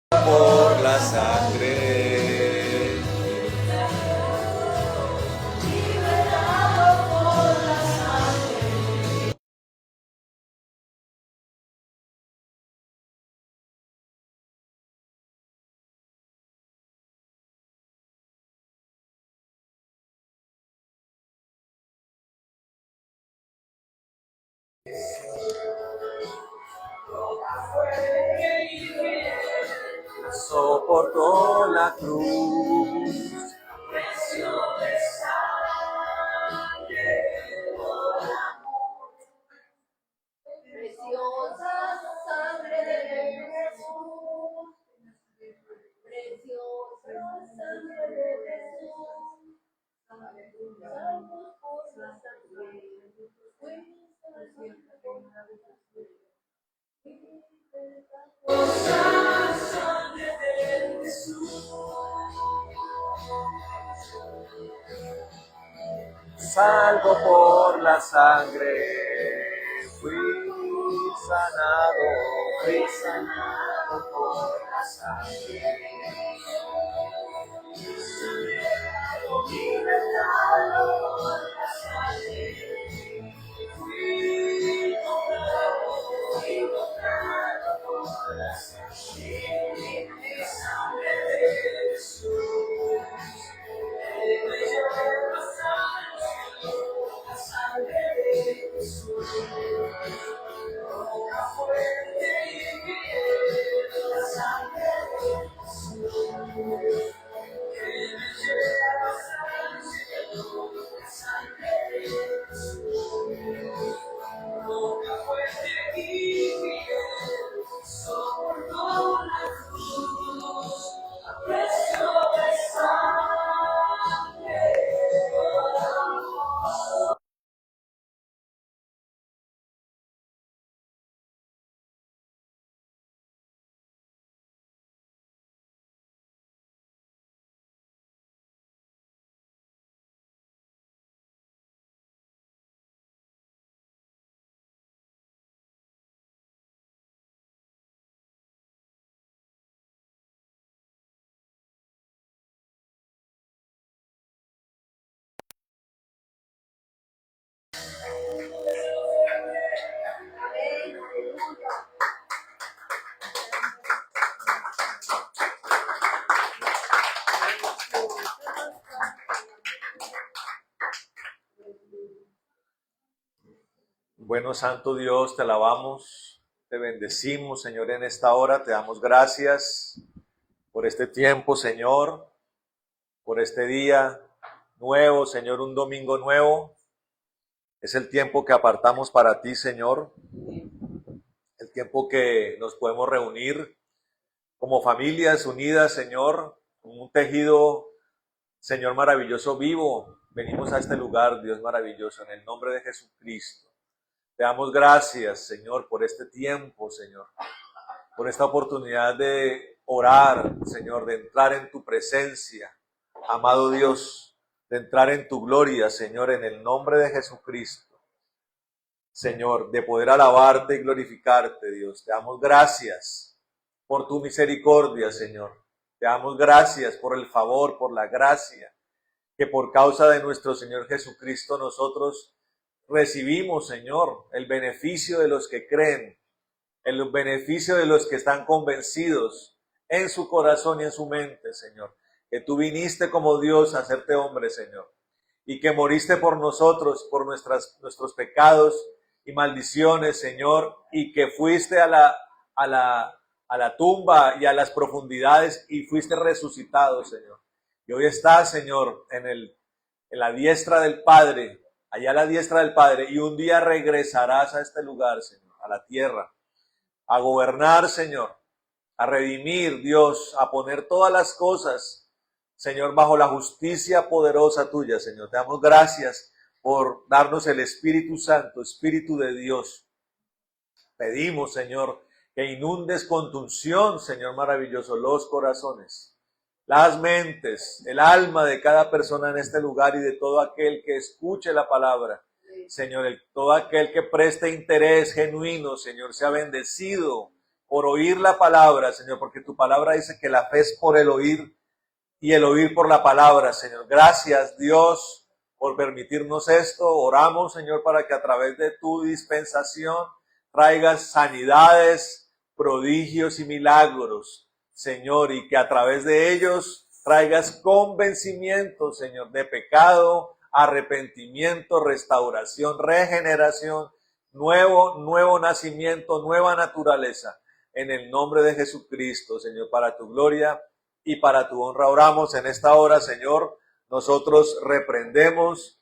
por la sangre. Soportó la cruz. Preciosa sangre de Jesús, preciosa sangre de Jesús, salvos por la sangre, Salvo por la sangre, fui sanado por la sangre. Libertado por la sangre, fui comprado por la sangre de Jesús. La sangre de Jesús, roca fuerte y fiel, la sangre de Jesús, que me lleva hasta el cielo, la sangre de Jesús, roca fuerte y fiel, soportó la cruz, a precio de sangre. Bueno, Santo Dios, te alabamos, te bendecimos, Señor, en esta hora. Te damos gracias por este tiempo, Señor, por este día nuevo, Señor, un domingo nuevo. Es el tiempo que apartamos para ti, Señor, el tiempo que nos podemos reunir como familias unidas, Señor, con un tejido, Señor, maravilloso, vivo. Venimos a este lugar, Dios maravilloso, en el nombre de Jesucristo. Te damos gracias, Señor, por este tiempo, Señor, por esta oportunidad de orar, Señor, de entrar en tu presencia, amado Dios, de entrar en tu gloria, Señor, en el nombre de Jesucristo. Señor, de poder alabarte y glorificarte, Dios. Te damos gracias por tu misericordia, Señor. Te damos gracias por el favor, por la gracia, que por causa de nuestro Señor Jesucristo nosotros recibimos, Señor, el beneficio de los que creen, el beneficio de los que están convencidos en su corazón y en su mente, Señor, que tú viniste como Dios a hacerte hombre, Señor, y que moriste por nosotros, por nuestros pecados y maldiciones, Señor, y que fuiste a la tumba y a las profundidades y fuiste resucitado, Señor. Y hoy estás, Señor, en la diestra del Padre, allá a la diestra del Padre, y un día regresarás a este lugar, Señor, a la tierra, a gobernar, Señor, a redimir, Dios, a poner todas las cosas, Señor, bajo la justicia poderosa tuya, Señor. Te damos gracias por darnos el Espíritu Santo, Espíritu de Dios. Pedimos, Señor, que inundes con tu unción, Señor maravilloso, los corazones, las mentes, el alma de cada persona en este lugar y de todo aquel que escuche la palabra. Señor, todo aquel que preste interés genuino, Señor, sea bendecido por oír la palabra, Señor, porque tu palabra dice que la fe es por el oír y el oír por la palabra, Señor. Gracias, Dios, por permitirnos esto. Oramos, Señor, para que a través de tu dispensación traigas sanidades, prodigios y milagros, Señor, y que a través de ellos traigas convencimiento, Señor, de pecado, arrepentimiento, restauración, regeneración, nuevo nacimiento, nueva naturaleza. En el nombre de Jesucristo, Señor, para tu gloria y para tu honra oramos en esta hora, Señor. Nosotros reprendemos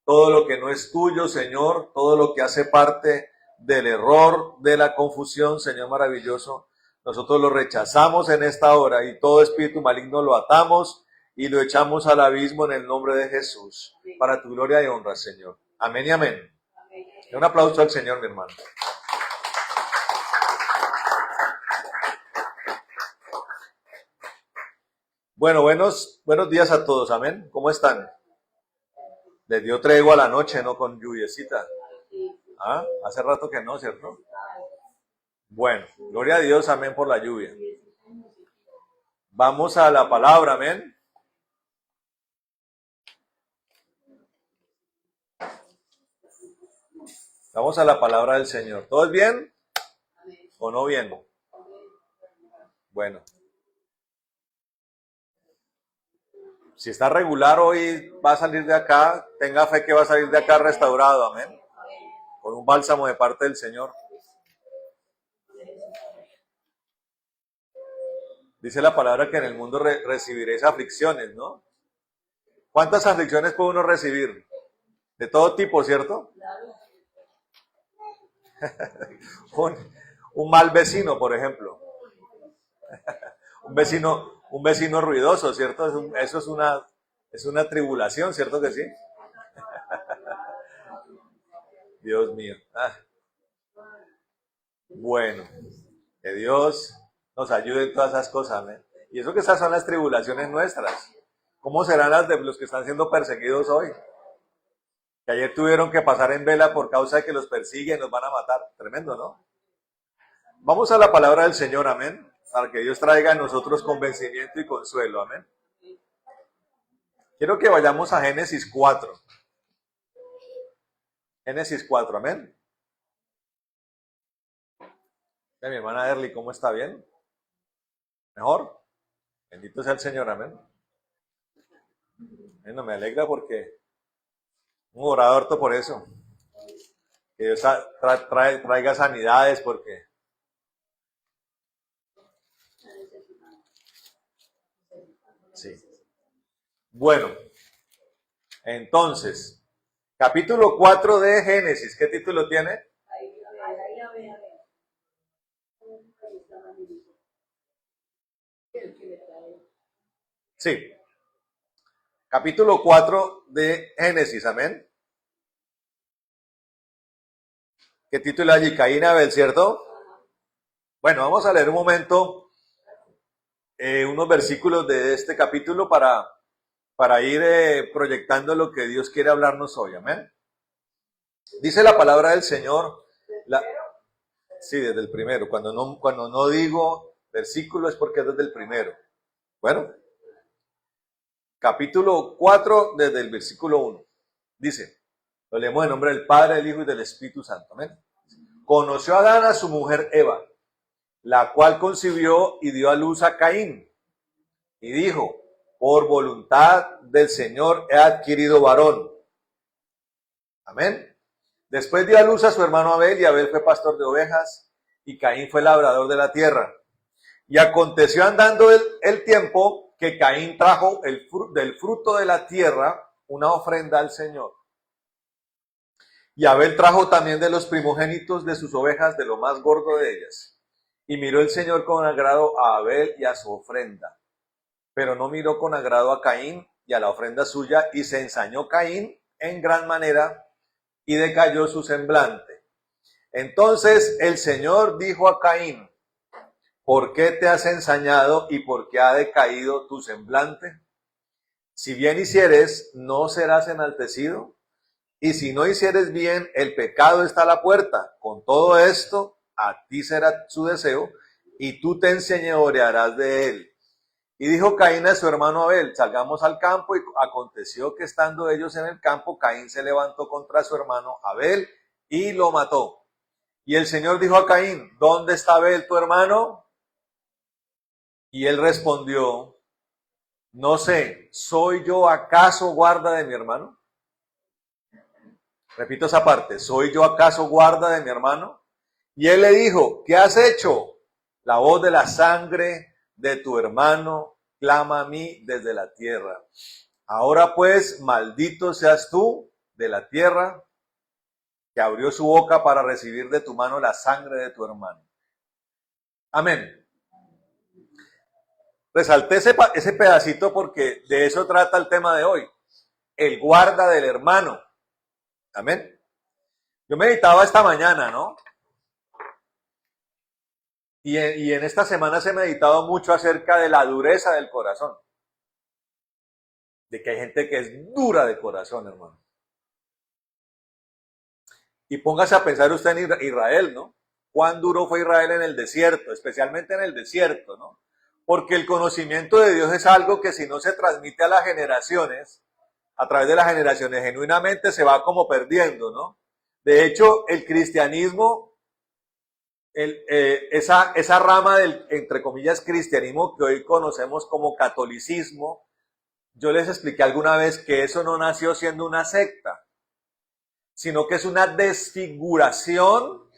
todo lo que no es tuyo, Señor, todo lo que hace parte del error, de la confusión, Señor maravilloso. Nosotros lo rechazamos en esta hora y todo espíritu maligno lo atamos y lo echamos al abismo en el nombre de Jesús, para tu gloria y honra, Señor. Amén y amén. Un aplauso al Señor, mi hermano. Bueno, buenos días a todos, amén. ¿Cómo están? Les dio tregua a la noche, ¿no? Con lluviecita. ¿Ah? Hace rato que no, ¿cierto? Bueno, gloria a Dios, amén, por la lluvia. Vamos a la palabra, amén. Vamos a la palabra del Señor. ¿Todo bien? ¿O no bien? Bueno. Si está regular hoy, va a salir de acá, tenga fe que va a salir de acá restaurado, amén. Con un bálsamo de parte del Señor. Dice la palabra que en el mundo recibiréis aflicciones, ¿no? ¿Cuántas aflicciones puede uno recibir? De todo tipo, ¿cierto? un mal vecino, por ejemplo. un vecino ruidoso, ¿cierto? Eso es una tribulación, ¿cierto que sí? Dios mío. Bueno, que Dios nos ayude en todas esas cosas, ¿eh? Y eso que esas son las tribulaciones nuestras. ¿Cómo serán las de los que están siendo perseguidos hoy? Que ayer tuvieron que pasar en vela por causa de que los persiguen, los van a matar. Tremendo, ¿no? Vamos a la palabra del Señor, amén. Para que Dios traiga a nosotros convencimiento y consuelo, amén. Quiero que vayamos a Génesis 4. Génesis 4, amén. Mi hermana Erly, ¿cómo está? ¿Bien? ¿Mejor? Bendito sea el Señor, amén. Bueno, me alegra porque un orador harto por eso. Que Dios traiga sanidades porque... Sí. Bueno, entonces, capítulo 4 de Génesis, ¿qué título tiene? Sí. Capítulo 4 de Génesis, amén. ¿Qué título allí? Caín y Abel, ¿cierto? Bueno, vamos a leer un momento unos versículos de este capítulo para ir proyectando lo que Dios quiere hablarnos hoy, amén. Dice la palabra del Señor, sí, desde el primero. Cuando no digo versículo es porque es desde el primero. Bueno, capítulo 4, desde el versículo 1. Dice, lo leemos en nombre del Padre, del Hijo y del Espíritu Santo. Amén. Conoció Adán a su mujer Eva, la cual concibió y dio a luz a Caín. Y dijo, por voluntad del Señor he adquirido varón. Amén. Después dio a luz a su hermano Abel, y Abel fue pastor de ovejas, y Caín fue labrador de la tierra. Y aconteció andando el tiempo que Caín trajo del fruto de la tierra una ofrenda al Señor. Y Abel trajo también de los primogénitos de sus ovejas, de lo más gordo de ellas. Y miró el Señor con agrado a Abel y a su ofrenda. Pero no miró con agrado a Caín y a la ofrenda suya, y se ensañó Caín en gran manera, y decayó su semblante. Entonces el Señor dijo a Caín, ¿por qué te has ensañado y por qué ha decaído tu semblante? Si bien hicieres, ¿no serás enaltecido? Y si no hicieres bien, el pecado está a la puerta. Con todo esto, a ti será su deseo, y tú te enseñorearás de él. Y dijo Caín a su hermano Abel, salgamos al campo, y aconteció que estando ellos en el campo, Caín se levantó contra su hermano Abel y lo mató. Y el Señor dijo a Caín, ¿dónde está Abel tu hermano? Y él respondió, no sé, ¿soy yo acaso guarda de mi hermano? Repito esa parte, ¿soy yo acaso guarda de mi hermano? Y él le dijo, ¿qué has hecho? La voz de la sangre de tu hermano clama a mí desde la tierra. Ahora pues, maldito seas tú de la tierra, que abrió su boca para recibir de tu mano la sangre de tu hermano. Amén. Resalté ese pedacito porque de eso trata el tema de hoy. El guarda del hermano. Amén. Yo meditaba esta mañana, ¿no? Y en esta semana he meditado mucho acerca de la dureza del corazón. De que hay gente que es dura de corazón, hermano. Y póngase a pensar usted en Israel, ¿no? ¿Cuán duro fue Israel en el desierto? Especialmente en el desierto, ¿no? Porque el conocimiento de Dios es algo que si no se transmite a las generaciones, a través de las generaciones, genuinamente se va como perdiendo, ¿no? De hecho, el cristianismo, esa rama del, entre comillas, cristianismo que hoy conocemos como catolicismo, yo les expliqué alguna vez que eso no nació siendo una secta, sino que es una desfiguración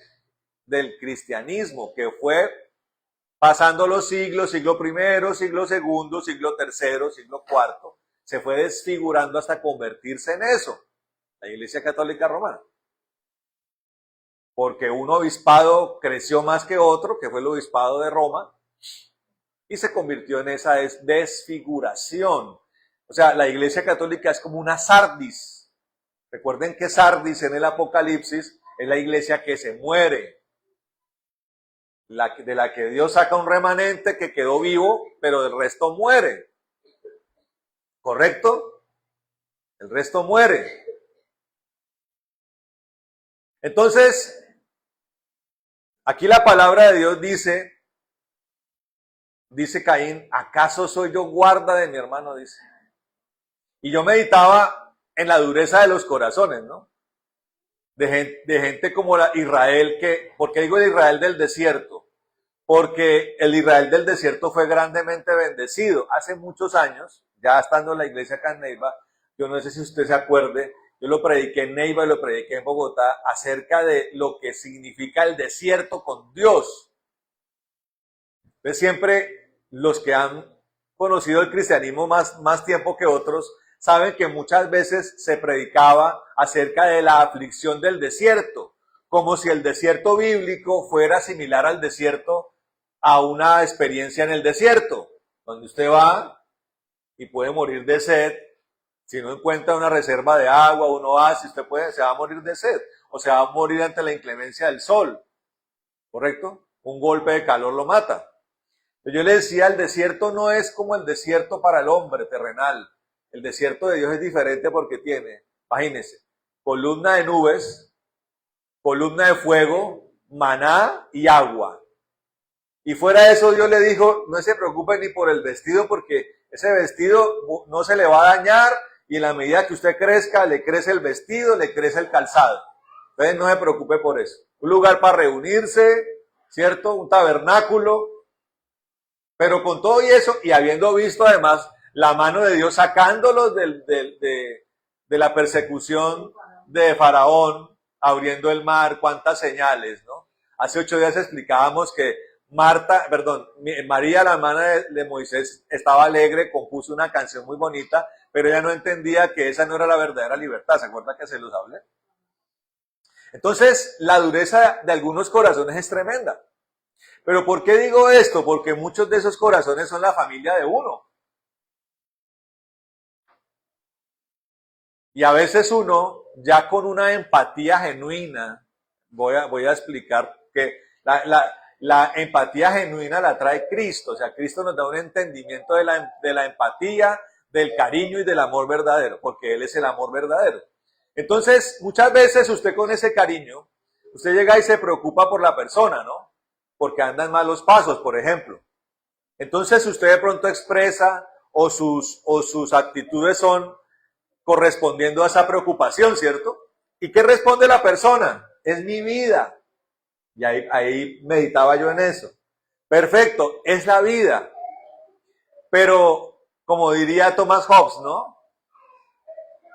del cristianismo que fue pasando los siglos, siglo I, siglo II, siglo III, siglo IV, se fue desfigurando hasta convertirse en eso, la Iglesia Católica Romana. Porque un obispado creció más que otro, que fue el obispado de Roma, y se convirtió en esa desfiguración. O sea, la Iglesia Católica es como una sardis. Recuerden que sardis en el Apocalipsis es la iglesia que se muere, de la que Dios saca un remanente que quedó vivo, pero el resto muere. ¿Correcto? El resto muere. Entonces, aquí la palabra de Dios dice Caín, ¿acaso soy yo guarda de mi hermano? Dice. Y yo meditaba en la dureza de los corazones, ¿no? De gente como la Israel, ¿por qué digo el Israel del desierto? Porque el Israel del desierto fue grandemente bendecido. Hace muchos años, ya estando en la iglesia acá en Neiva, yo no sé si usted se acuerde, yo lo prediqué en Neiva y lo prediqué en Bogotá, acerca de lo que significa el desierto con Dios. Entonces siempre los que han conocido el cristianismo más tiempo que otros, saben que muchas veces se predicaba acerca de la aflicción del desierto, como si el desierto bíblico fuera similar al desierto, a una experiencia en el desierto, donde usted va y puede morir de sed. Si no encuentra una reserva de agua, un oasis, se va a morir de sed, o se va a morir ante la inclemencia del sol, ¿correcto? Un golpe de calor lo mata. Yo le decía, el desierto no es como el desierto para el hombre terrenal. El desierto de Dios es diferente porque tiene, imagínense, columna de nubes, columna de fuego, maná y agua. Y fuera de eso Dios le dijo, no se preocupe ni por el vestido porque ese vestido no se le va a dañar y en la medida que usted crezca, le crece el vestido, le crece el calzado. Entonces no se preocupe por eso. Un lugar para reunirse, ¿cierto? Un tabernáculo. Pero con todo y eso, y habiendo visto además la mano de Dios sacándolos de la persecución de Faraón, abriendo el mar, cuántas señales, ¿no? Hace 8 días explicábamos que María, la hermana de Moisés, estaba alegre, compuso una canción muy bonita, pero ella no entendía que esa no era la verdadera libertad. ¿Se acuerdan que se los hablé? Entonces, la dureza de algunos corazones es tremenda. Pero ¿por qué digo esto? Porque muchos de esos corazones son la familia de uno. Y a veces uno, ya con una empatía genuina, voy a explicar que la empatía genuina la trae Cristo. O sea, Cristo nos da un entendimiento de la empatía, del cariño y del amor verdadero, porque Él es el amor verdadero. Entonces, muchas veces usted con ese cariño, usted llega y se preocupa por la persona, ¿no? porque anda en malos pasos, por ejemplo. Entonces usted de pronto expresa o sus actitudes son correspondiendo a esa preocupación, ¿cierto? ¿Y qué responde la persona? Es mi vida. Y ahí meditaba yo en eso. Perfecto, es la vida. Pero, como diría Thomas Hobbes, ¿no?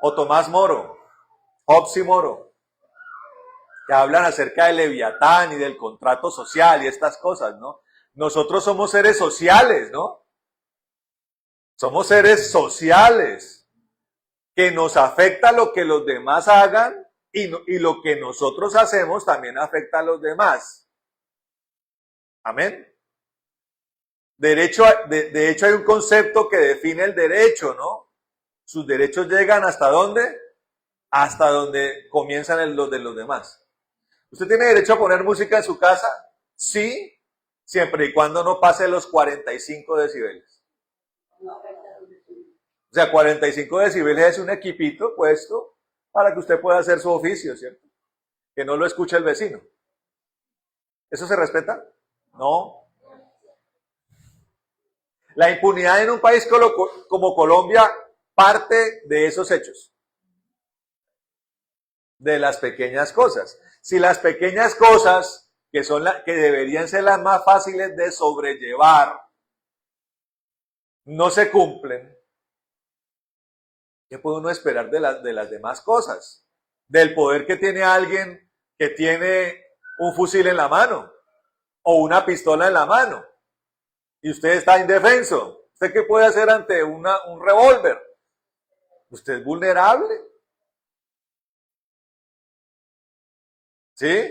O Tomás Moro, Hobbes y Moro, que hablan acerca del Leviatán y del contrato social y estas cosas, ¿no? Nosotros somos seres sociales, ¿no? Somos seres sociales, que nos afecta lo que los demás hagan y lo que nosotros hacemos también afecta a los demás. Amén. De hecho hay un concepto que define el derecho, ¿no? Sus derechos llegan ¿hasta dónde? Hasta donde comienzan los de los demás. ¿Usted tiene derecho a poner música en su casa? Sí, siempre y cuando no pase los 45 decibeles. O sea, 45 decibeles es un equipito puesto para que usted pueda hacer su oficio, ¿cierto? Que no lo escuche el vecino. ¿Eso se respeta? No. La impunidad en un país como Colombia parte de esos hechos. De las pequeñas cosas. Si las pequeñas cosas, que deberían ser las más fáciles de sobrellevar, no se cumplen, ¿qué puede uno esperar de las demás cosas? Del poder que tiene alguien que tiene un fusil en la mano o una pistola en la mano y usted está indefenso. ¿Usted qué puede hacer ante un revólver? Usted es vulnerable. ¿Sí?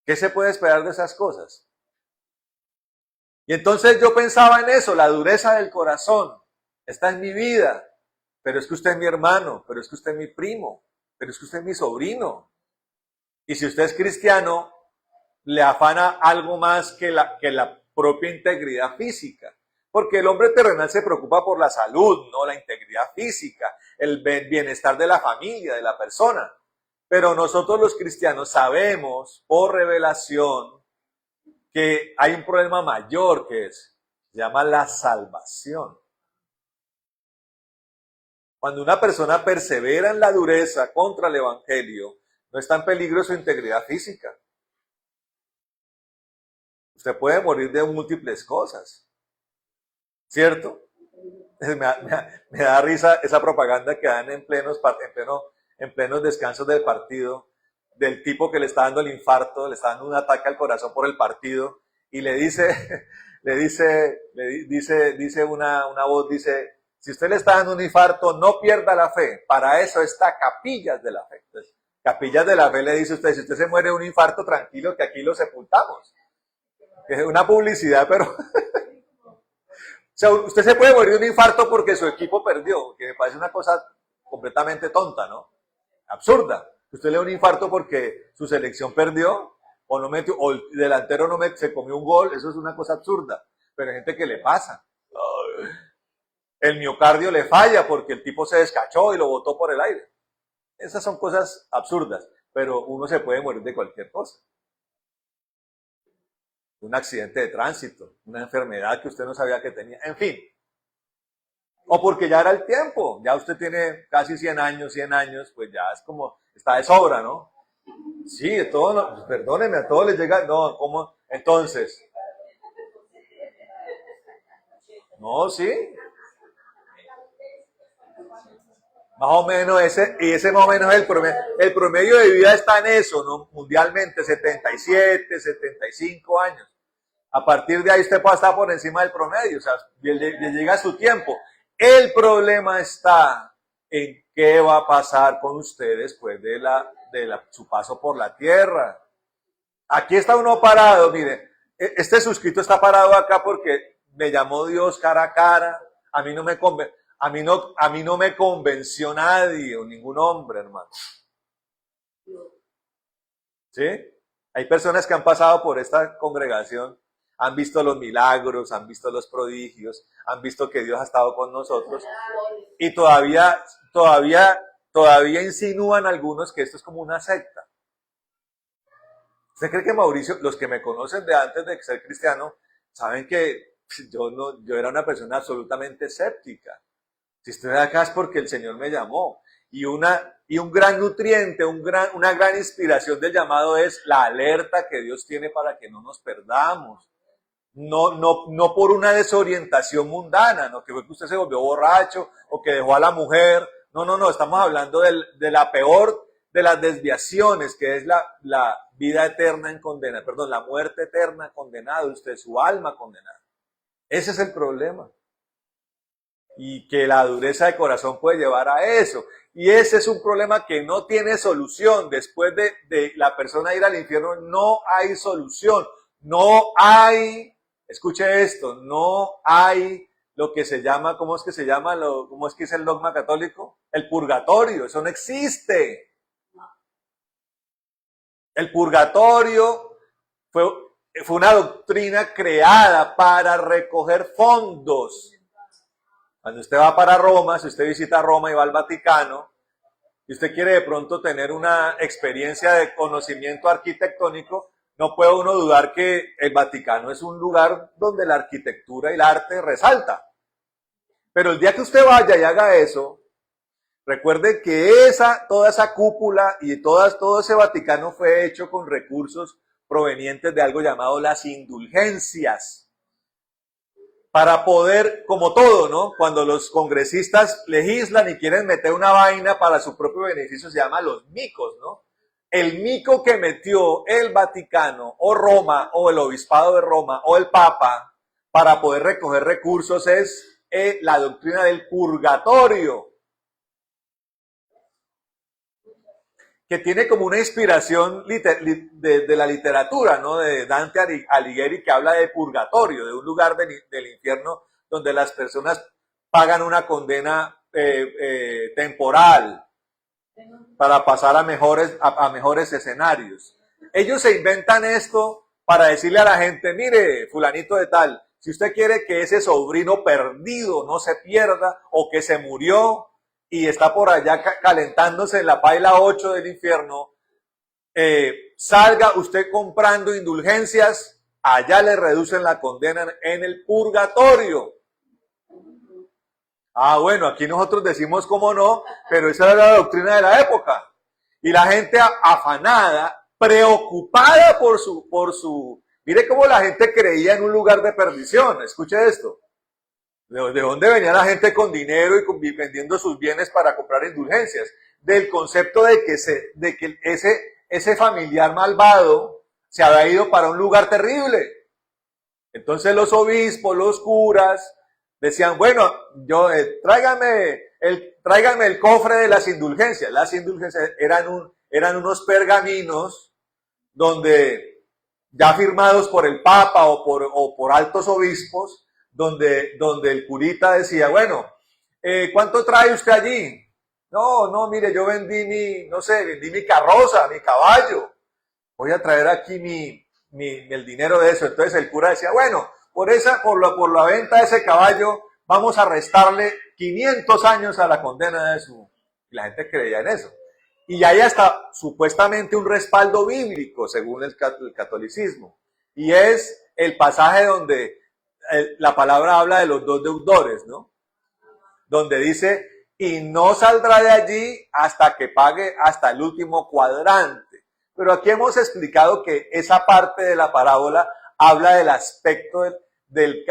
¿Qué se puede esperar de esas cosas? Y entonces yo pensaba en eso, la dureza del corazón. Esta es mi vida, pero es que usted es mi hermano, pero es que usted es mi primo, pero es que usted es mi sobrino. Y si usted es cristiano, le afana algo más que la propia integridad física. Porque el hombre terrenal se preocupa por la salud, no la integridad física, el bienestar de la familia, de la persona. Pero nosotros los cristianos sabemos por revelación que hay un problema mayor se llama la salvación. Cuando una persona persevera en la dureza contra el evangelio, no está en peligro su integridad física. Usted puede morir de múltiples cosas, ¿cierto? Me da risa esa propaganda que dan en plenos descansos del partido, del tipo que le está dando el infarto, le está dando un ataque al corazón por el partido, y dice una voz, dice, si usted le está dando un infarto, no pierda la fe, para eso está Capillas de la Fe. Entonces, Capillas de la Fe le dice a usted, si usted se muere de un infarto, tranquilo que aquí lo sepultamos. Es una publicidad, pero... O sea, usted se puede morir de un infarto porque su equipo perdió, que me parece una cosa completamente tonta, ¿no? Absurda. Usted le da un infarto porque su selección perdió, o el delantero se comió un gol, eso es una cosa absurda. Pero hay gente que le pasa. El miocardio le falla porque el tipo se descachó y lo botó por el aire. Esas son cosas absurdas, pero uno se puede morir de cualquier cosa. Un accidente de tránsito, una enfermedad que usted no sabía que tenía, en fin. O porque ya era el tiempo, ya usted tiene casi 100 años, pues ya es como, está de sobra, ¿no? Sí, de todo, no, perdónenme, a todos les llega, no, ¿cómo? Entonces. No, sí. Más o menos ese más o menos es el promedio. El promedio de vida está en eso, ¿no? Mundialmente, 77, 75 años. A partir de ahí usted puede estar por encima del promedio, o sea, le llega su tiempo. El problema está en qué va a pasar con usted después de su paso por la tierra. Aquí está uno parado, mire, este suscrito está parado acá porque me llamó Dios cara a cara, a mí no me convenció nadie o ningún hombre, hermano. ¿Sí? Hay personas que han pasado por esta congregación, han visto los milagros, han visto los prodigios, han visto que Dios ha estado con nosotros y todavía insinúan algunos que esto es como una secta. ¿Usted cree que Mauricio, los que me conocen de antes de ser cristiano, saben que yo era una persona absolutamente escéptica? Si estoy acá es porque el Señor me llamó. Y un gran nutriente, una gran inspiración del llamado es la alerta que Dios tiene para que no nos perdamos. No por una desorientación mundana, no que fue que usted se volvió borracho o que dejó a la mujer. No, estamos hablando de la peor de las desviaciones, que es la vida eterna en condena, perdón, la muerte eterna condenada, usted, su alma condenada. Ese es el problema. Y que la dureza de corazón puede llevar a eso. Y ese es un problema que no tiene solución. Después de la persona ir al infierno, no hay solución. No hay, escuche esto, no hay lo que se llama, ¿cómo es que se llama? ¿Cómo es que es el dogma católico? El purgatorio, eso no existe. El purgatorio fue una doctrina creada para recoger fondos. Cuando usted va para Roma, si usted visita Roma y va al Vaticano, y usted quiere de pronto tener una experiencia de conocimiento arquitectónico, no puede uno dudar que el Vaticano es un lugar donde la arquitectura y el arte resalta. Pero el día que usted vaya y haga eso, recuerde que toda esa cúpula y todo ese Vaticano fue hecho con recursos provenientes de algo llamado las indulgencias. Para poder, como todo, ¿no? Cuando los congresistas legislan y quieren meter una vaina para su propio beneficio, se llama los micos, ¿no? El mico que metió el Vaticano, o Roma, o el Obispado de Roma, o el Papa, para poder recoger recursos es la doctrina del purgatorio, que tiene como una inspiración de la literatura, ¿no? De Dante Alighieri, que habla de purgatorio, de un lugar del infierno donde las personas pagan una condena temporal para pasar a mejores escenarios. Ellos se inventan esto para decirle a la gente, mire, fulanito de tal, si usted quiere que ese sobrino perdido no se pierda o que se murió y está por allá calentándose en la paila 8 del infierno, salga usted comprando indulgencias, allá le reducen la condena en el purgatorio. Ah, bueno, aquí nosotros decimos cómo no, pero esa era la doctrina de la época. Y la gente afanada, preocupada por su... Mire cómo la gente creía en un lugar de perdición. Escuche esto. ¿De dónde venía la gente con dinero y vendiendo sus bienes para comprar indulgencias? Del concepto de que ese familiar malvado se había ido para un lugar terrible. Entonces los obispos, los curas, decían, bueno, tráigame el cofre de las indulgencias. Las indulgencias eran unos pergaminos donde, ya firmados por el Papa o por altos obispos, donde el curita decía, bueno, ¿cuánto trae usted allí? No, mire, yo vendí mi carroza, mi caballo. Voy a traer aquí el dinero de eso. Entonces el cura decía, bueno, por la venta de ese caballo, vamos a restarle 500 años a la condena de su... Y la gente creía en eso. Y hay hasta supuestamente un respaldo bíblico, según el catolicismo. Y es el pasaje donde la palabra habla de los dos deudores, ¿no? Donde dice, y no saldrá de allí hasta que pague hasta el último cuadrante. Pero aquí hemos explicado que esa parte de la parábola habla del aspecto del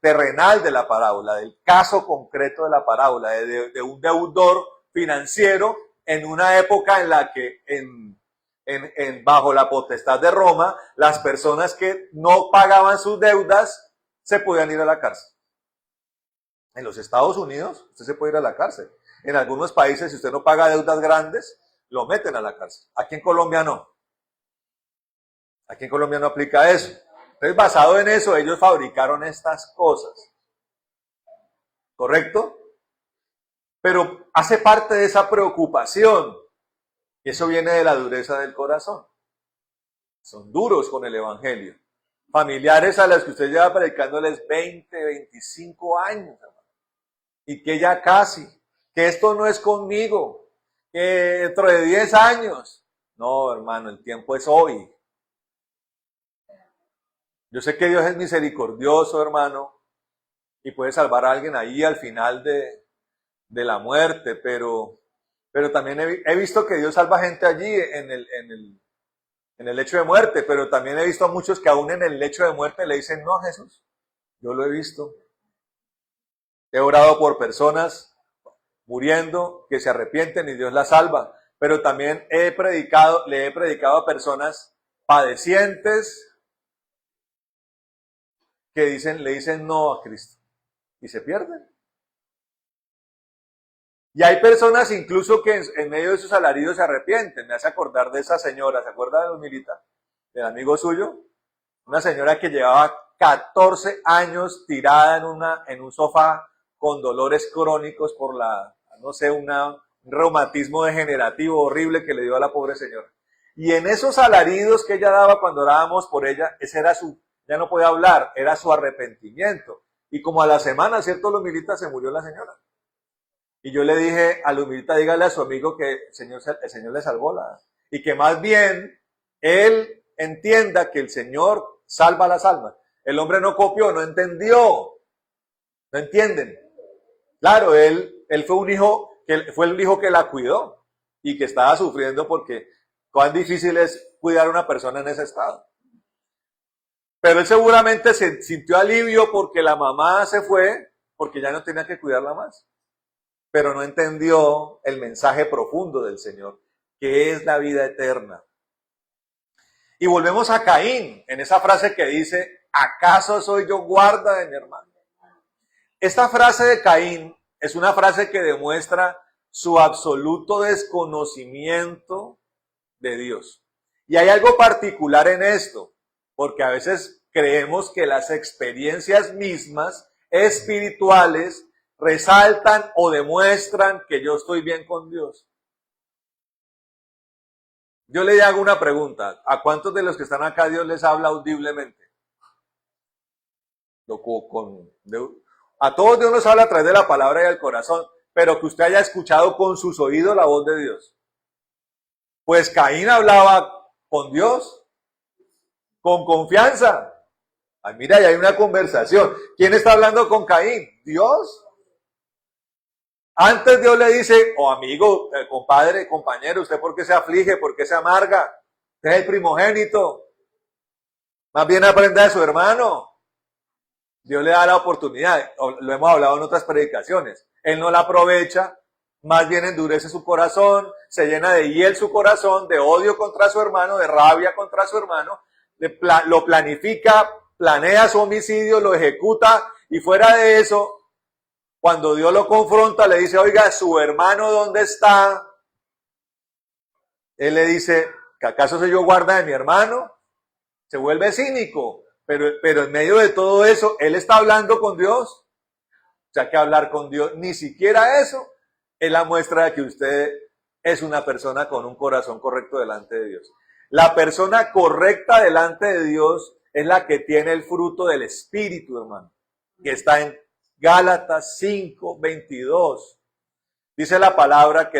terrenal de la parábola, del caso concreto de la parábola, de un deudor financiero en una época en la que bajo la potestad de Roma, las personas que no pagaban sus deudas se podían ir a la cárcel. En los Estados Unidos, usted se puede ir a la cárcel. En algunos países, si usted no paga deudas grandes, lo meten a la cárcel. Aquí en Colombia no. Aquí en Colombia no aplica eso. Entonces, basado en eso, ellos fabricaron estas cosas. ¿Correcto? Pero hace parte de esa preocupación. Y eso viene de la dureza del corazón. Son duros con el evangelio. Familiares a los que usted lleva predicándoles 20, 25 años. Y que ya casi, que esto no es conmigo, que dentro de 10 años. No, hermano, el tiempo es hoy. Yo sé que Dios es misericordioso, hermano, y puede salvar a alguien ahí al final de la muerte, pero también he visto que Dios salva gente allí en el lecho de muerte, pero también he visto a muchos que aún en el lecho de muerte le dicen, no, Jesús, yo lo he visto. He orado por personas muriendo que se arrepienten y Dios las salva, pero también le he predicado a personas padecientes que le dicen no a Cristo y se pierden. Y hay personas incluso que en medio de sus alaridos se arrepienten. Me hace acordar de esa señora, ¿se acuerda de los militares? Del amigo suyo. Una señora que llevaba 14 años tirada en un sofá con dolores crónicos por un reumatismo degenerativo horrible que le dio a la pobre señora. Y en esos alaridos que ella daba cuando orábamos por ella, ya no podía hablar, era su arrepentimiento. Y como a la semana, ¿cierto, los militares, se murió la señora? Y yo le dije a Lumilita, dígale a su amigo que el Señor le salvó y que más bien él entienda que el Señor salva las almas. El hombre no copió, no entendió, no entienden. Claro, él fue fue el hijo que la cuidó y que estaba sufriendo porque cuán difícil es cuidar a una persona en ese estado. Pero él seguramente se sintió alivio porque la mamá se fue, porque ya no tenía que cuidarla más. Pero no entendió el mensaje profundo del Señor, que es la vida eterna. Y volvemos a Caín, en esa frase que dice, ¿acaso soy yo guarda de mi hermano? Esta frase de Caín es una frase que demuestra su absoluto desconocimiento de Dios. Y hay algo particular en esto, porque a veces creemos que las experiencias mismas espirituales resaltan o demuestran que yo estoy bien con Dios. Yo le hago una pregunta. ¿A cuántos de los que están acá Dios les habla audiblemente? A todos Dios nos habla a través de la palabra y del corazón, pero que usted haya escuchado con sus oídos la voz de Dios. Pues Caín hablaba con Dios, con confianza. Ay, mira, ahí hay una conversación. ¿Quién está hablando con Caín? ¿Dios? Antes Dios le dice, amigo, compadre, compañero, ¿usted por qué se aflige? ¿Por qué se amarga? Usted es el primogénito. Más bien aprenda de su hermano. Dios le da la oportunidad. Lo hemos hablado en otras predicaciones. Él no la aprovecha, más bien endurece su corazón, se llena de hiel su corazón, de odio contra su hermano, de rabia contra su hermano, lo planifica, planea su homicidio, lo ejecuta y fuera de eso, cuando Dios lo confronta, le dice, oiga, ¿su hermano dónde está? Él le dice, ¿que acaso soy yo guarda de mi hermano? Se vuelve cínico, pero en medio de todo eso, él está hablando con Dios. O sea que hablar con Dios, ni siquiera eso, es la muestra de que usted es una persona con un corazón correcto delante de Dios. La persona correcta delante de Dios es la que tiene el fruto del Espíritu, hermano, que está en Gálatas 5:22. Dice la palabra que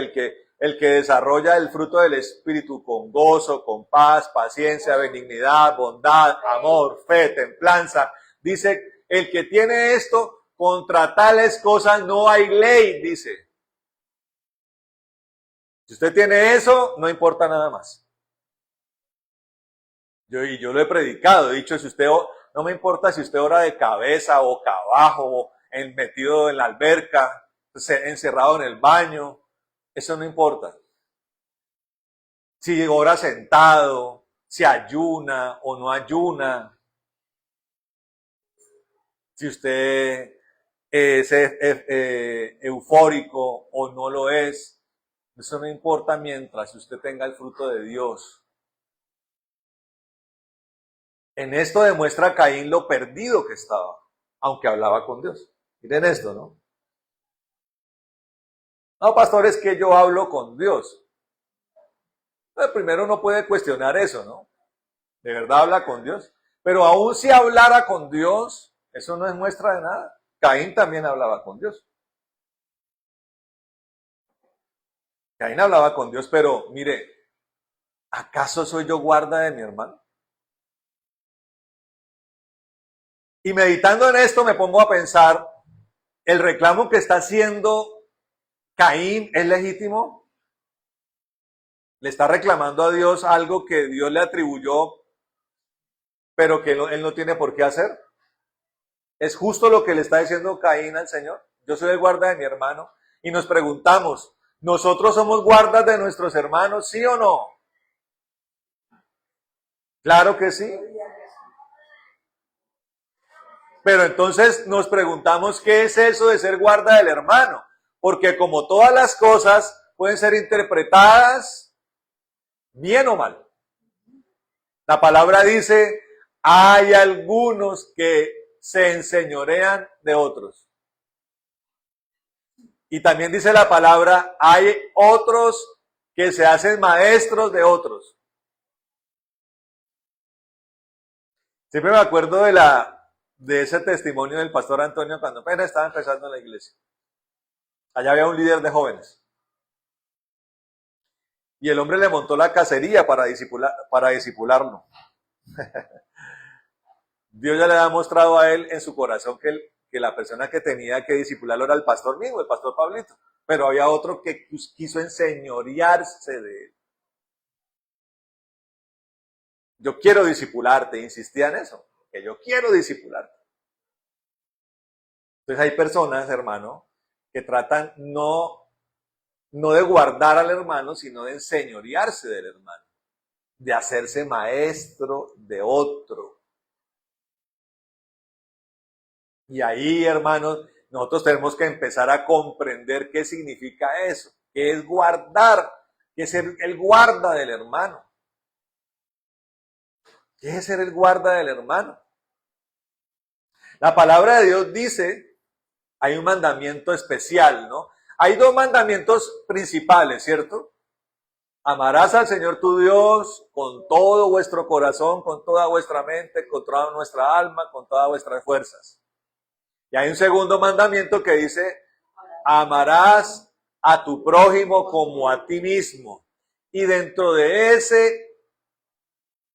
el que desarrolla el fruto del Espíritu con gozo, con paz, paciencia, benignidad, bondad, amor, fe, templanza, dice, el que tiene esto, contra tales cosas no hay ley, dice. Si usted tiene eso, no importa nada más. Yo lo he predicado, he dicho, si usted, no me importa si usted ora de cabeza, boca abajo, metido en la alberca, encerrado en el baño, eso no importa. Si ora sentado, si ayuna o no ayuna, si usted es eufórico o no lo es, eso no importa mientras usted tenga el fruto de Dios. En esto demuestra Caín lo perdido que estaba, aunque hablaba con Dios. Miren esto, ¿no? No, pastor, es que yo hablo con Dios. Pero primero uno puede cuestionar eso, ¿no? ¿De verdad habla con Dios? Pero aún si hablara con Dios, eso no es muestra de nada. Caín también hablaba con Dios. Caín hablaba con Dios, pero mire, ¿acaso soy yo guarda de mi hermano? Y meditando en esto me pongo a pensar, ¿el reclamo que está haciendo Caín es legítimo? ¿Le está reclamando a Dios algo que Dios le atribuyó, pero que él no tiene por qué hacer? ¿Es justo lo que le está diciendo Caín al Señor? Yo soy el guarda de mi hermano. Y nos preguntamos, ¿nosotros somos guardas de nuestros hermanos, sí o no? Claro que sí. Pero entonces nos preguntamos, ¿qué es eso de ser guarda del hermano? Porque como todas las cosas pueden ser interpretadas bien o mal. La palabra dice, hay algunos que se enseñorean de otros. Y también dice la palabra, hay otros que se hacen maestros de otros. Siempre me acuerdo de ese testimonio del pastor Antonio cuando apenas estaba empezando en la iglesia. Allá había un líder de jóvenes. Y el hombre le montó la cacería para disipularlo. Dios ya le había mostrado a él en su corazón que la persona que tenía que disipularlo era el pastor mismo, el pastor Pablito. Pero había otro que quiso enseñorearse de él. Yo quiero disipularte, insistía en eso, que yo quiero disipularte. Entonces hay personas, hermano, que tratan no de guardar al hermano, sino de enseñorearse del hermano, de hacerse maestro de otro. Y ahí, hermanos, nosotros tenemos que empezar a comprender qué significa eso, qué es guardar, qué es ser el guarda del hermano. ¿Qué es ser el guarda del hermano? La palabra de Dios dice, hay un mandamiento especial, ¿no? Hay dos mandamientos principales, ¿cierto? Amarás al Señor tu Dios con todo vuestro corazón, con toda vuestra mente, con toda nuestra alma, con todas vuestras fuerzas. Y hay un segundo mandamiento que dice, amarás a tu prójimo como a ti mismo. Y dentro de ese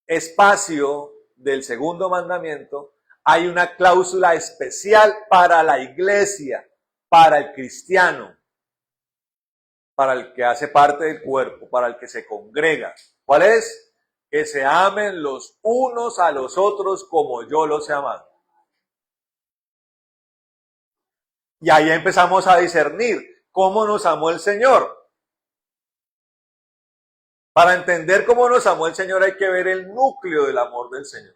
espacio del segundo mandamiento hay una cláusula especial para la iglesia, para el cristiano, para el que hace parte del cuerpo, para el que se congrega. ¿Cuál es? Que se amen los unos a los otros como yo los he amado. Y ahí empezamos a discernir cómo nos amó el Señor. Para entender cómo nos amó el Señor hay que ver el núcleo del amor del Señor.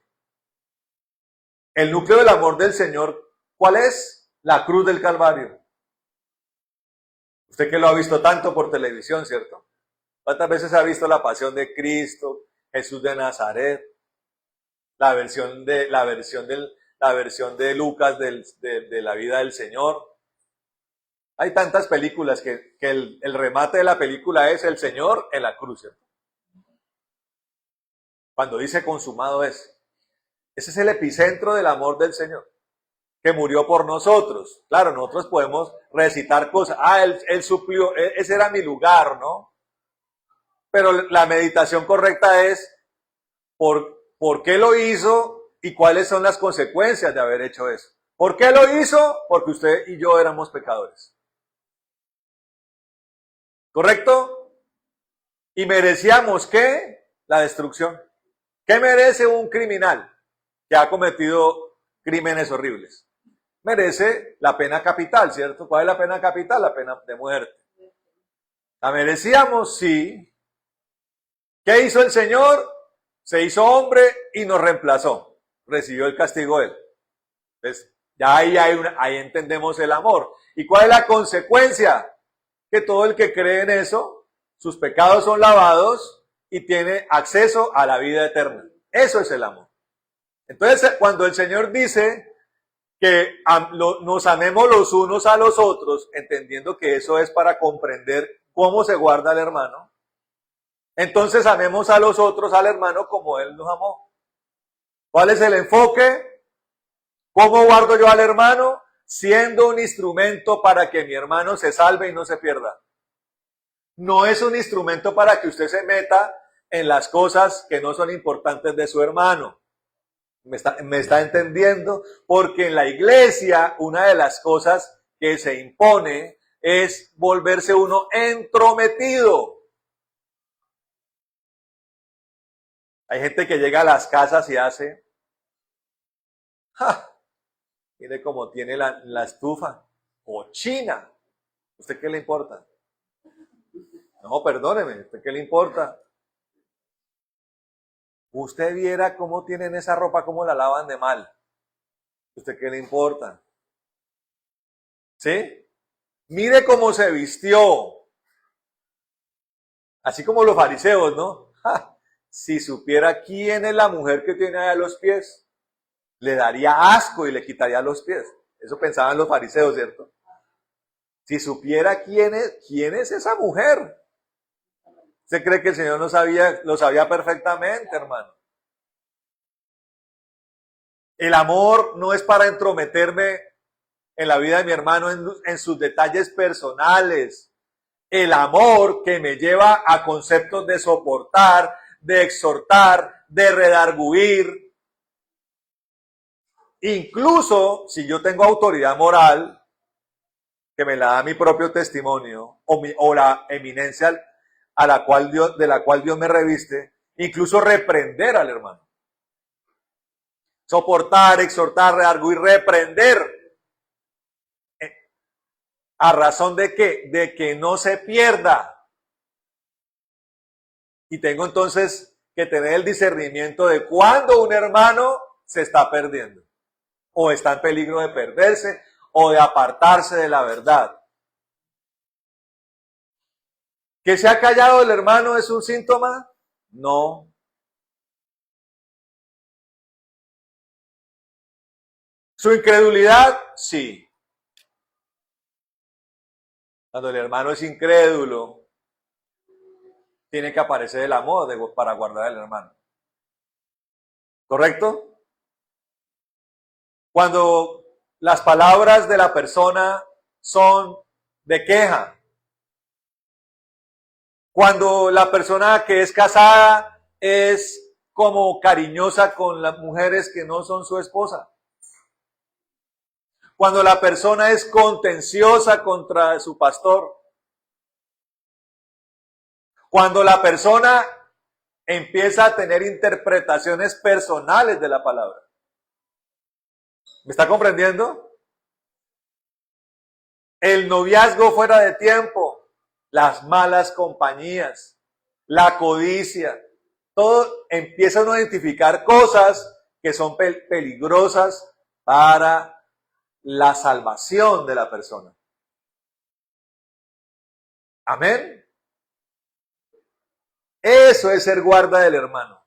El núcleo del amor del Señor, ¿cuál es? La cruz del Calvario. Usted que lo ha visto tanto por televisión, ¿cierto? ¿Cuántas veces ha visto la pasión de Cristo, Jesús de Nazaret, la versión de Lucas de la vida del Señor? Hay tantas películas que el remate de la película es el Señor en la cruz, ¿cierto? Cuando dice consumado es. Ese es el epicentro del amor del Señor, que murió por nosotros. Claro, nosotros podemos recitar cosas. Él suplió, ese era mi lugar, ¿no? Pero la meditación correcta es por qué lo hizo y cuáles son las consecuencias de haber hecho eso. ¿Por qué lo hizo? Porque usted y yo éramos pecadores. ¿Correcto? Y merecíamos, ¿qué? La destrucción. ¿Qué merece un criminal que ha cometido crímenes horribles? Merece la pena capital, ¿cierto? ¿Cuál es la pena capital? La pena de muerte. ¿La merecíamos? Sí. ¿Qué hizo el Señor? Se hizo hombre y nos reemplazó. Recibió el castigo él. Entonces, ya ahí entendemos el amor. ¿Y cuál es la consecuencia? Que todo el que cree en eso, sus pecados son lavados y tiene acceso a la vida eterna. Eso es el amor. Entonces, cuando el Señor dice que nos amemos los unos a los otros, entendiendo que eso es para comprender cómo se guarda al hermano, entonces amemos a los otros, al hermano, como Él nos amó. ¿Cuál es el enfoque? ¿Cómo guardo yo al hermano? Siendo un instrumento para que mi hermano se salve y no se pierda. No es un instrumento para que usted se meta en las cosas que no son importantes de su hermano. Me está entendiendo? Porque en la iglesia una de las cosas que se impone es volverse uno entrometido. Hay gente que llega a las casas y hace, ¡ja! Mire cómo tiene la estufa, cochina. ¿Usted qué le importa? No, perdóneme, ¿usted qué le importa? Usted viera cómo tienen esa ropa, cómo la lavan de mal. ¿Usted qué le importa? ¿Sí? Mire cómo se vistió. Así como los fariseos, ¿no? ¡Ja! Si supiera quién es la mujer que tiene ahí a los pies, le daría asco y le quitaría los pies. Eso pensaban los fariseos, ¿cierto? Si supiera quién es esa mujer. ¿Usted cree que el Señor lo sabía perfectamente, hermano? El amor no es para entrometerme en la vida de mi hermano en sus detalles personales. El amor que me lleva a conceptos de soportar, de exhortar, de redarguir. Incluso si yo tengo autoridad moral, que me la da mi propio testimonio, o la eminencia de la cual Dios me reviste, incluso reprender al hermano. Soportar, exhortar, redarguir, reprender. ¿A razón de qué? De que no se pierda. Y tengo entonces que tener el discernimiento de cuándo un hermano se está perdiendo, o está en peligro de perderse, o de apartarse de la verdad. ¿Que se ha callado el hermano es un síntoma? No. ¿Su incredulidad? Sí. Cuando el hermano es incrédulo, tiene que aparecer el amor para guardar al hermano. ¿Correcto? Cuando las palabras de la persona son de queja. Cuando la persona que es casada es como cariñosa con las mujeres que no son su esposa. Cuando la persona es contenciosa contra su pastor. Cuando la persona empieza a tener interpretaciones personales de la palabra. ¿Me está comprendiendo? El noviazgo fuera de tiempo, las malas compañías, la codicia, todo empieza a identificar cosas que son peligrosas para la salvación de la persona. Amén. Eso es ser guarda del hermano.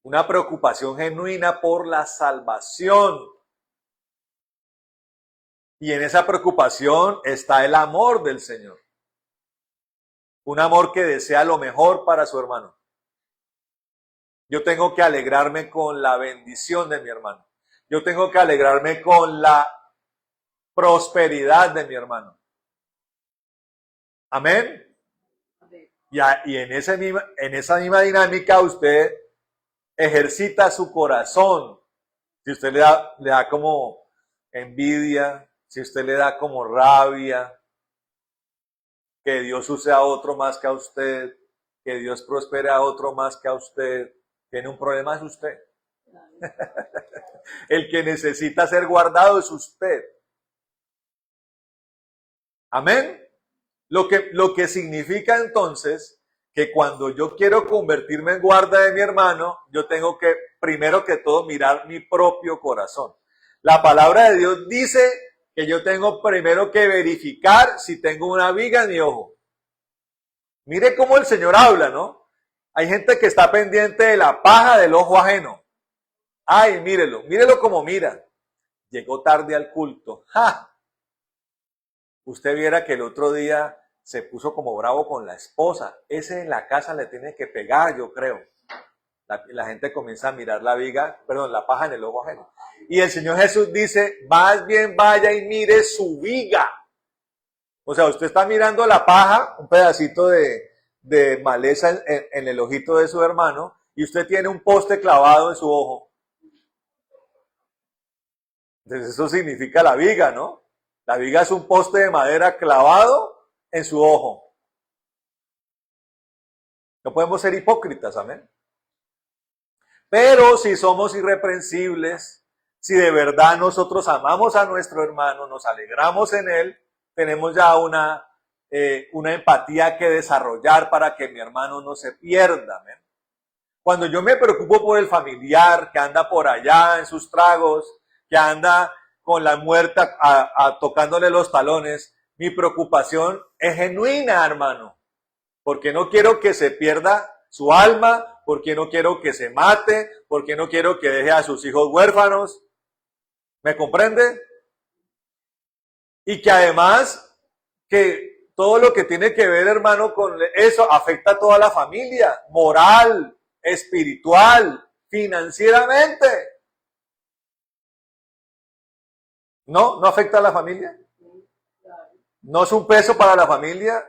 Una preocupación genuina por la salvación. Y en esa preocupación está el amor del Señor. Un amor que desea lo mejor para su hermano. Yo tengo que alegrarme con la bendición de mi hermano. Yo tengo que alegrarme con la prosperidad de mi hermano. Amén. Y en esa misma dinámica usted ejercita su corazón. Si usted le da como envidia, si usted le da como rabia, que Dios use a otro más que a usted, que Dios prospere a otro más que a usted, tiene un problema es usted. El que necesita ser guardado es usted. Amén. Lo que significa entonces que cuando yo quiero convertirme en guarda de mi hermano, yo tengo que, primero que todo, mirar mi propio corazón. La palabra de Dios dice que yo tengo primero que verificar si tengo una viga en mi ojo. Mire cómo el Señor habla, ¿no? Hay gente que está pendiente de la paja del ojo ajeno. Ay, mírelo como mira. Llegó tarde al culto. ¡Ja! Usted viera que el otro día se puso como bravo con la esposa. Ese en la casa le tiene que pegar, yo creo. La gente comienza a mirar la paja en el ojo ajeno. Y el Señor Jesús dice, más bien vaya y mire su viga. O sea, usted está mirando la paja, un pedacito de maleza en el ojito de su hermano, y usted tiene un poste clavado en su ojo. Entonces eso significa la viga, ¿no? La viga es un poste de madera clavado en su ojo. No podemos ser hipócritas, amén. Pero si somos irreprensibles, si de verdad nosotros amamos a nuestro hermano, nos alegramos en él, tenemos ya una empatía que desarrollar para que mi hermano no se pierda, amén. Cuando yo me preocupo por el familiar que anda por allá en sus tragos, que anda con la muerta tocándole los talones, mi preocupación es genuina, hermano, porque no quiero que se pierda su alma, porque no quiero que se mate, porque no quiero que deje a sus hijos huérfanos. ¿Me comprende? Y que además, que todo lo que tiene que ver, hermano, con eso afecta a toda la familia, moral, espiritual, financieramente. ¿No? ¿No afecta a la familia? ¿No es un peso para la familia?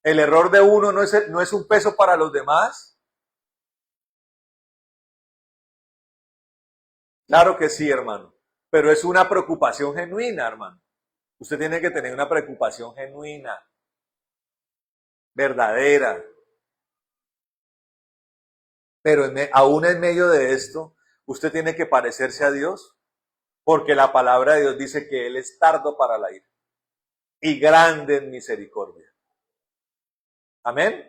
¿El error de uno no es un peso para los demás? Claro que sí, hermano, pero es una preocupación genuina, hermano. Usted tiene que tener una preocupación genuina, verdadera. Pero aún en medio de esto, usted tiene que parecerse a Dios, porque la palabra de Dios dice que Él es tardo para la ira y grande en misericordia. Amén.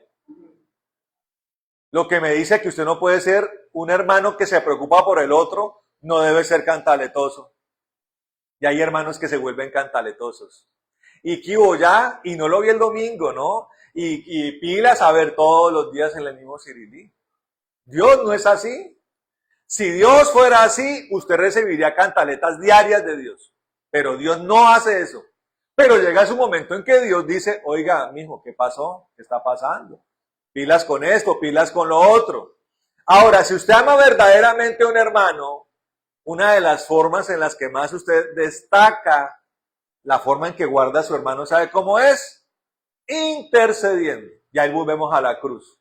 Lo que me dice que usted no puede ser un hermano que se preocupa por el otro, no debe ser cantaletoso. Y hay hermanos que se vuelven cantaletosos. Y que hubo ya, y no lo vi el domingo, ¿no? Y pilas a ver todos los días en el mismo cirilí. Dios no es así. Si Dios fuera así, usted recibiría cantaletas diarias de Dios. Pero Dios no hace eso. Pero llega su momento en que Dios dice, oiga, mijo, ¿qué pasó? ¿Qué está pasando? Pilas con esto, pilas con lo otro. Ahora, si usted ama verdaderamente a un hermano, una de las formas en las que más usted destaca la forma en que guarda a su hermano, ¿sabe cómo es? Intercediendo. Y ahí volvemos a la cruz.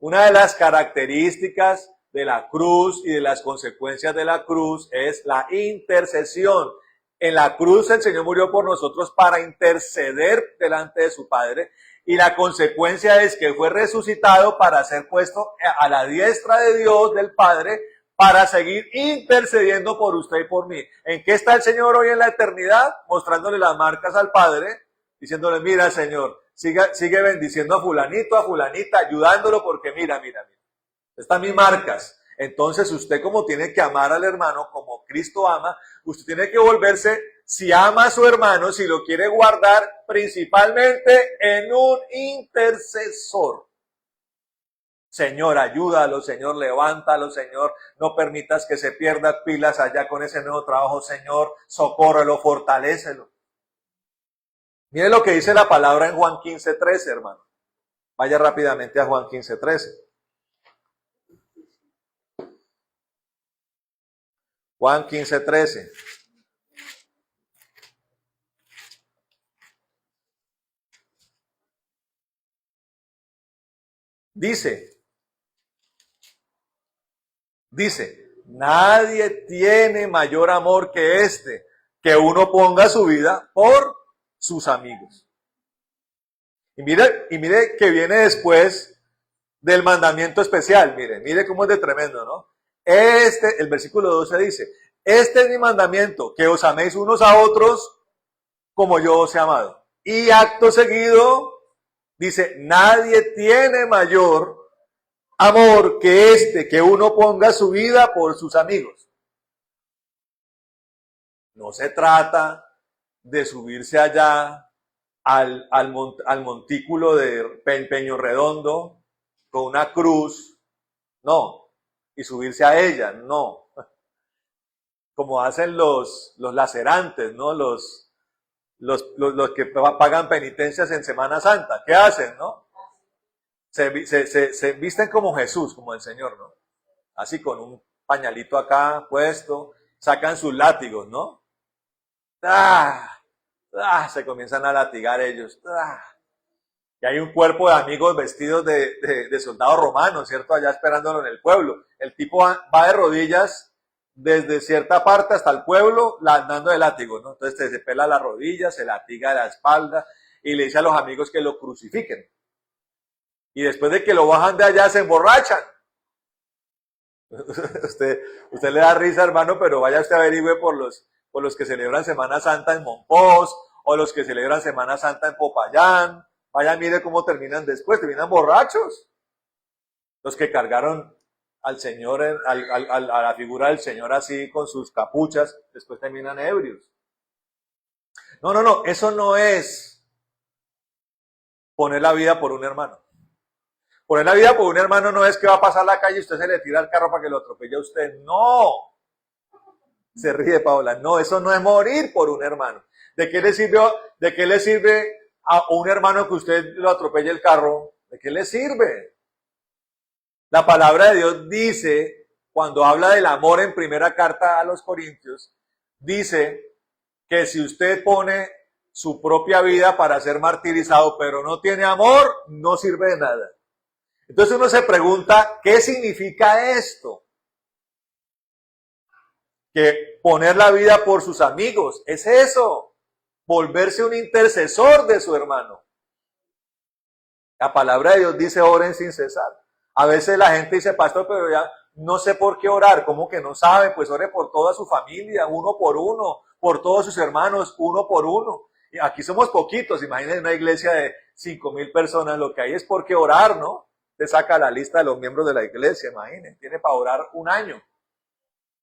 Una de las características de la cruz y de las consecuencias de la cruz es la intercesión. En la cruz el Señor murió por nosotros para interceder delante de su Padre, y la consecuencia es que fue resucitado para ser puesto a la diestra de Dios, del Padre, para seguir intercediendo por usted y por mí. ¿En qué está el Señor hoy en la eternidad? Mostrándole las marcas al Padre, diciéndole, mira, Señor, sigue bendiciendo a fulanito, a fulanita, ayudándolo, porque mira, están mis marcas. Entonces usted, como tiene que amar al hermano como Cristo ama, usted tiene que volverse, si ama a su hermano, si lo quiere guardar, principalmente en un intercesor. Señor, ayúdalo, Señor, levántalo, Señor, no permitas que se pierda pilas allá con ese nuevo trabajo, Señor, socórrelo, fortalécelo. Mire lo que dice la palabra en Juan 15:13, hermano. Vaya rápidamente a Juan 15:13. Juan 15:13. Dice, nadie tiene mayor amor que este, que uno ponga su vida por sus amigos. Y mire que viene después del mandamiento especial. Mire cómo es de tremendo, ¿no? El versículo 12 dice, este es mi mandamiento, que os améis unos a otros como yo os he amado. Y acto seguido dice, nadie tiene mayor amor que este, que uno ponga su vida por sus amigos. No se trata de subirse allá al montículo de Peño Redondo con una cruz, no, y subirse a ella, no. Como hacen los lacerantes, ¿no? Los que pagan penitencias en Semana Santa. ¿Qué hacen, no? Se visten como Jesús, como el Señor, ¿no? Así con un pañalito acá puesto, sacan sus látigos, ¿no? Se comienzan a latigar ellos. Y hay un cuerpo de amigos vestidos de soldados romanos, ¿cierto? Allá esperándolo en el pueblo. El tipo va de rodillas desde cierta parte hasta el pueblo dando de látigo, ¿no? Entonces se pela las rodillas, se latiga la espalda y le dice a los amigos que lo crucifiquen. Y después de que lo bajan de allá se emborrachan. Usted le da risa, hermano, pero vaya usted a averigüe por los que celebran Semana Santa en Monpós o los que celebran Semana Santa en Popayán. Vaya, mire cómo terminan después, terminan borrachos. Los que cargaron al Señor, a la figura del Señor así con sus capuchas, después terminan ebrios. No, eso no es poner la vida por un hermano. Poner la vida por un hermano no es que va a pasar la calle y usted se le tira el carro para que lo atropelle a usted. No. Se ríe Paola. No, eso no es morir por un hermano. ¿De qué le sirve a un hermano que usted lo atropelle el carro? ¿De qué le sirve? La palabra de Dios dice, cuando habla del amor en primera carta a los Corintios, dice que si usted pone su propia vida para ser martirizado, pero no tiene amor, no sirve de nada. Entonces uno se pregunta, ¿qué significa esto? Que poner la vida por sus amigos, es eso, volverse un intercesor de su hermano. La palabra de Dios dice, oren sin cesar. A veces la gente dice, pastor, pero ya no sé por qué orar. ¿Cómo que no sabe? Pues ore por toda su familia, uno por uno, por todos sus hermanos, uno por uno. Y aquí somos poquitos, imagínense una iglesia de 5,000 personas, lo que hay es por qué orar, ¿no? Te saca la lista de los miembros de la iglesia, imagínense, tiene para orar un año,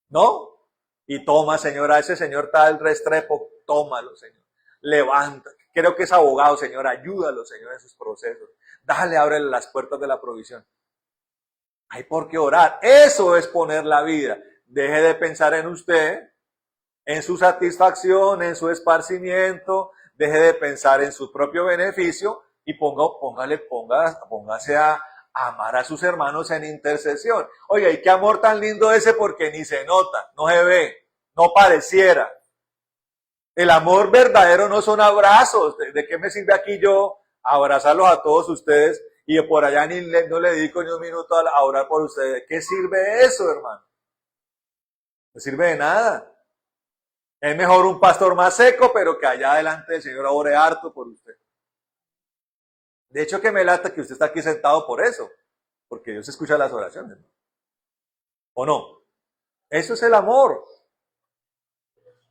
¿no? Y toma, señora, ese señor está el Restrepo, tómalo, señor. Levanta, creo que es abogado, señor, ayúdalo, señor, en sus procesos. Dale, ábrele las puertas de la provisión. Hay por qué orar. Eso es poner la vida. Deje de pensar en usted, en su satisfacción, en su esparcimiento. Deje de pensar en su propio beneficio y póngase a amar a sus hermanos en intercesión. Oiga, y qué amor tan lindo ese porque ni se nota, no se ve, no pareciera. El amor verdadero no son abrazos. ¿De qué me sirve aquí yo abrazarlos a todos ustedes y por allá no le dedico ni un minuto a orar por ustedes? ¿De qué sirve eso, hermano? No sirve de nada. Es mejor un pastor más seco, pero que allá adelante el Señor ore harto por usted. De hecho, que me lata que usted está aquí sentado por eso, porque Dios escucha las oraciones. ¿O no? Eso es el amor.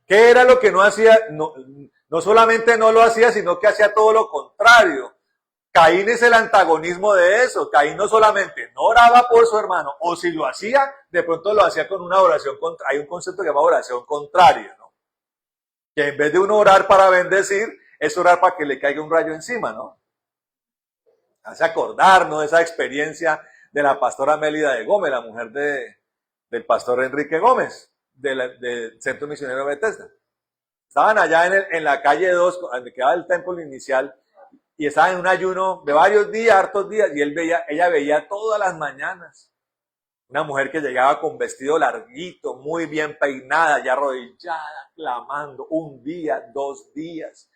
¿Qué era lo que no hacía? No solamente no lo hacía, sino que hacía todo lo contrario. Caín es el antagonismo de eso. Caín no solamente no oraba por su hermano, o si lo hacía, de pronto lo hacía con una oración contraria. Hay un concepto que se llama oración contraria, ¿no? Que en vez de uno orar para bendecir, es orar para que le caiga un rayo encima, ¿no? Hace acordarnos de esa experiencia de la pastora Mélida de Gómez, la mujer del pastor Enrique Gómez, del Centro Misionero Bethesda. Estaban allá en la calle 2, donde quedaba el templo inicial, y estaban en un ayuno de varios días, hartos días, y ella veía todas las mañanas una mujer que llegaba con vestido larguito, muy bien peinada, ya arrodillada, clamando, 1 día, 2 días,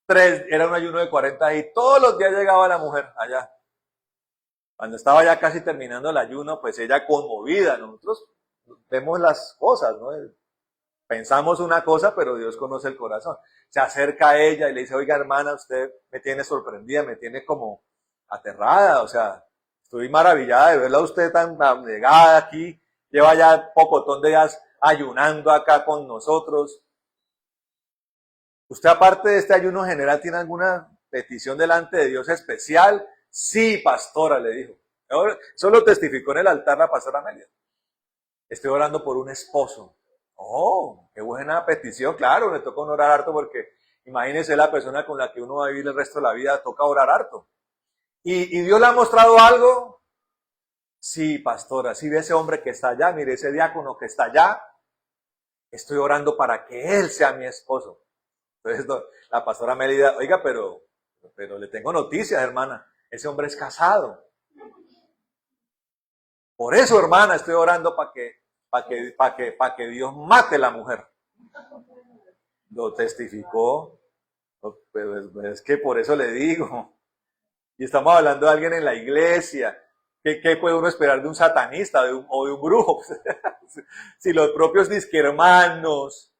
3, era un ayuno de 40 y todos los días llegaba la mujer allá. Cuando estaba ya casi terminando el ayuno, pues ella conmovida, nosotros vemos las cosas, ¿no? Pensamos una cosa, pero Dios conoce el corazón. Se acerca a ella y le dice, oiga hermana, usted me tiene sorprendida, me tiene como aterrada, o sea, estoy maravillada de verla a usted tan abnegada aquí, lleva ya pocotón de días ayunando acá con nosotros. ¿Usted aparte de este ayuno general tiene alguna petición delante de Dios especial? Sí, pastora, le dijo. Eso lo testificó en el altar la pastora Amelia. Estoy orando por un esposo. Oh, qué buena petición. Claro, le toca orar harto porque imagínese la persona con la que uno va a vivir el resto de la vida, toca orar harto. ¿Y Dios le ha mostrado algo? Sí, pastora, sí ve ese hombre que está allá, mire ese diácono que está allá. Estoy orando para que él sea mi esposo. Entonces la pastora Mélida, oiga, pero le tengo noticias, hermana. Ese hombre es casado. Por eso, hermana, estoy orando para que Dios mate la mujer. Lo testificó, pero es que por eso le digo. Y estamos hablando de alguien en la iglesia ¿Qué puede uno esperar de un satanista o de un brujo? Si los propios disque hermanos.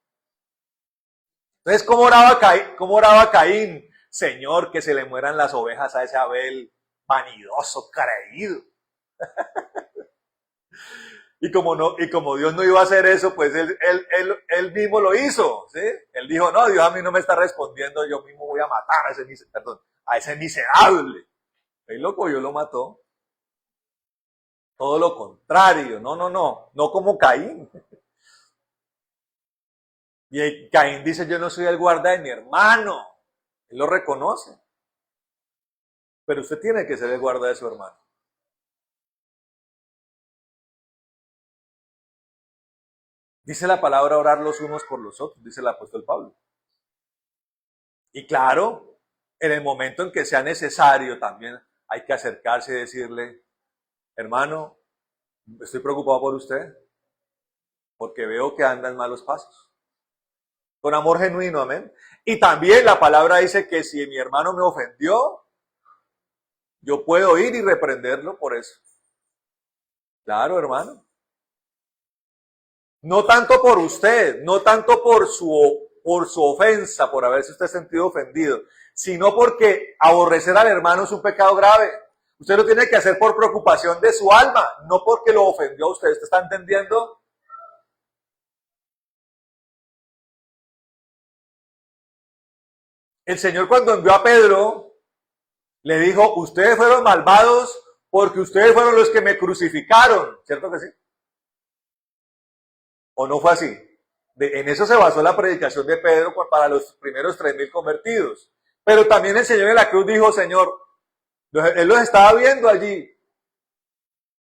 Entonces, ¿cómo oraba Caín? Señor, que se le mueran las ovejas a ese Abel vanidoso, creído. Y como Dios no iba a hacer eso, pues él mismo lo hizo, ¿sí? Él dijo, no, Dios a mí no me está respondiendo, yo mismo voy a matar a ese miserable. El loco yo lo mató. Todo lo contrario, no como Caín. Y Caín dice, yo no soy el guarda de mi hermano. Él lo reconoce. Pero usted tiene que ser el guarda de su hermano. Dice la palabra orar los unos por los otros, dice el apóstol Pablo. Y claro, en el momento en que sea necesario también hay que acercarse y decirle, hermano, estoy preocupado por usted, porque veo que anda en malos pasos. Con amor genuino, amén. Y también la palabra dice que si mi hermano me ofendió, yo puedo ir y reprenderlo por eso. Claro, hermano. No tanto por usted, no tanto por su ofensa, por haberse usted sentido ofendido, sino porque aborrecer al hermano es un pecado grave. Usted lo tiene que hacer por preocupación de su alma, no porque lo ofendió a usted. ¿Usted está entendiendo? El Señor, cuando envió a Pedro, le dijo, ustedes fueron malvados porque ustedes fueron los que me crucificaron. ¿Cierto que sí? ¿O no fue así? En eso se basó la predicación de Pedro para los primeros 3,000 convertidos. Pero también el Señor en la cruz dijo, Señor, Él los estaba viendo allí,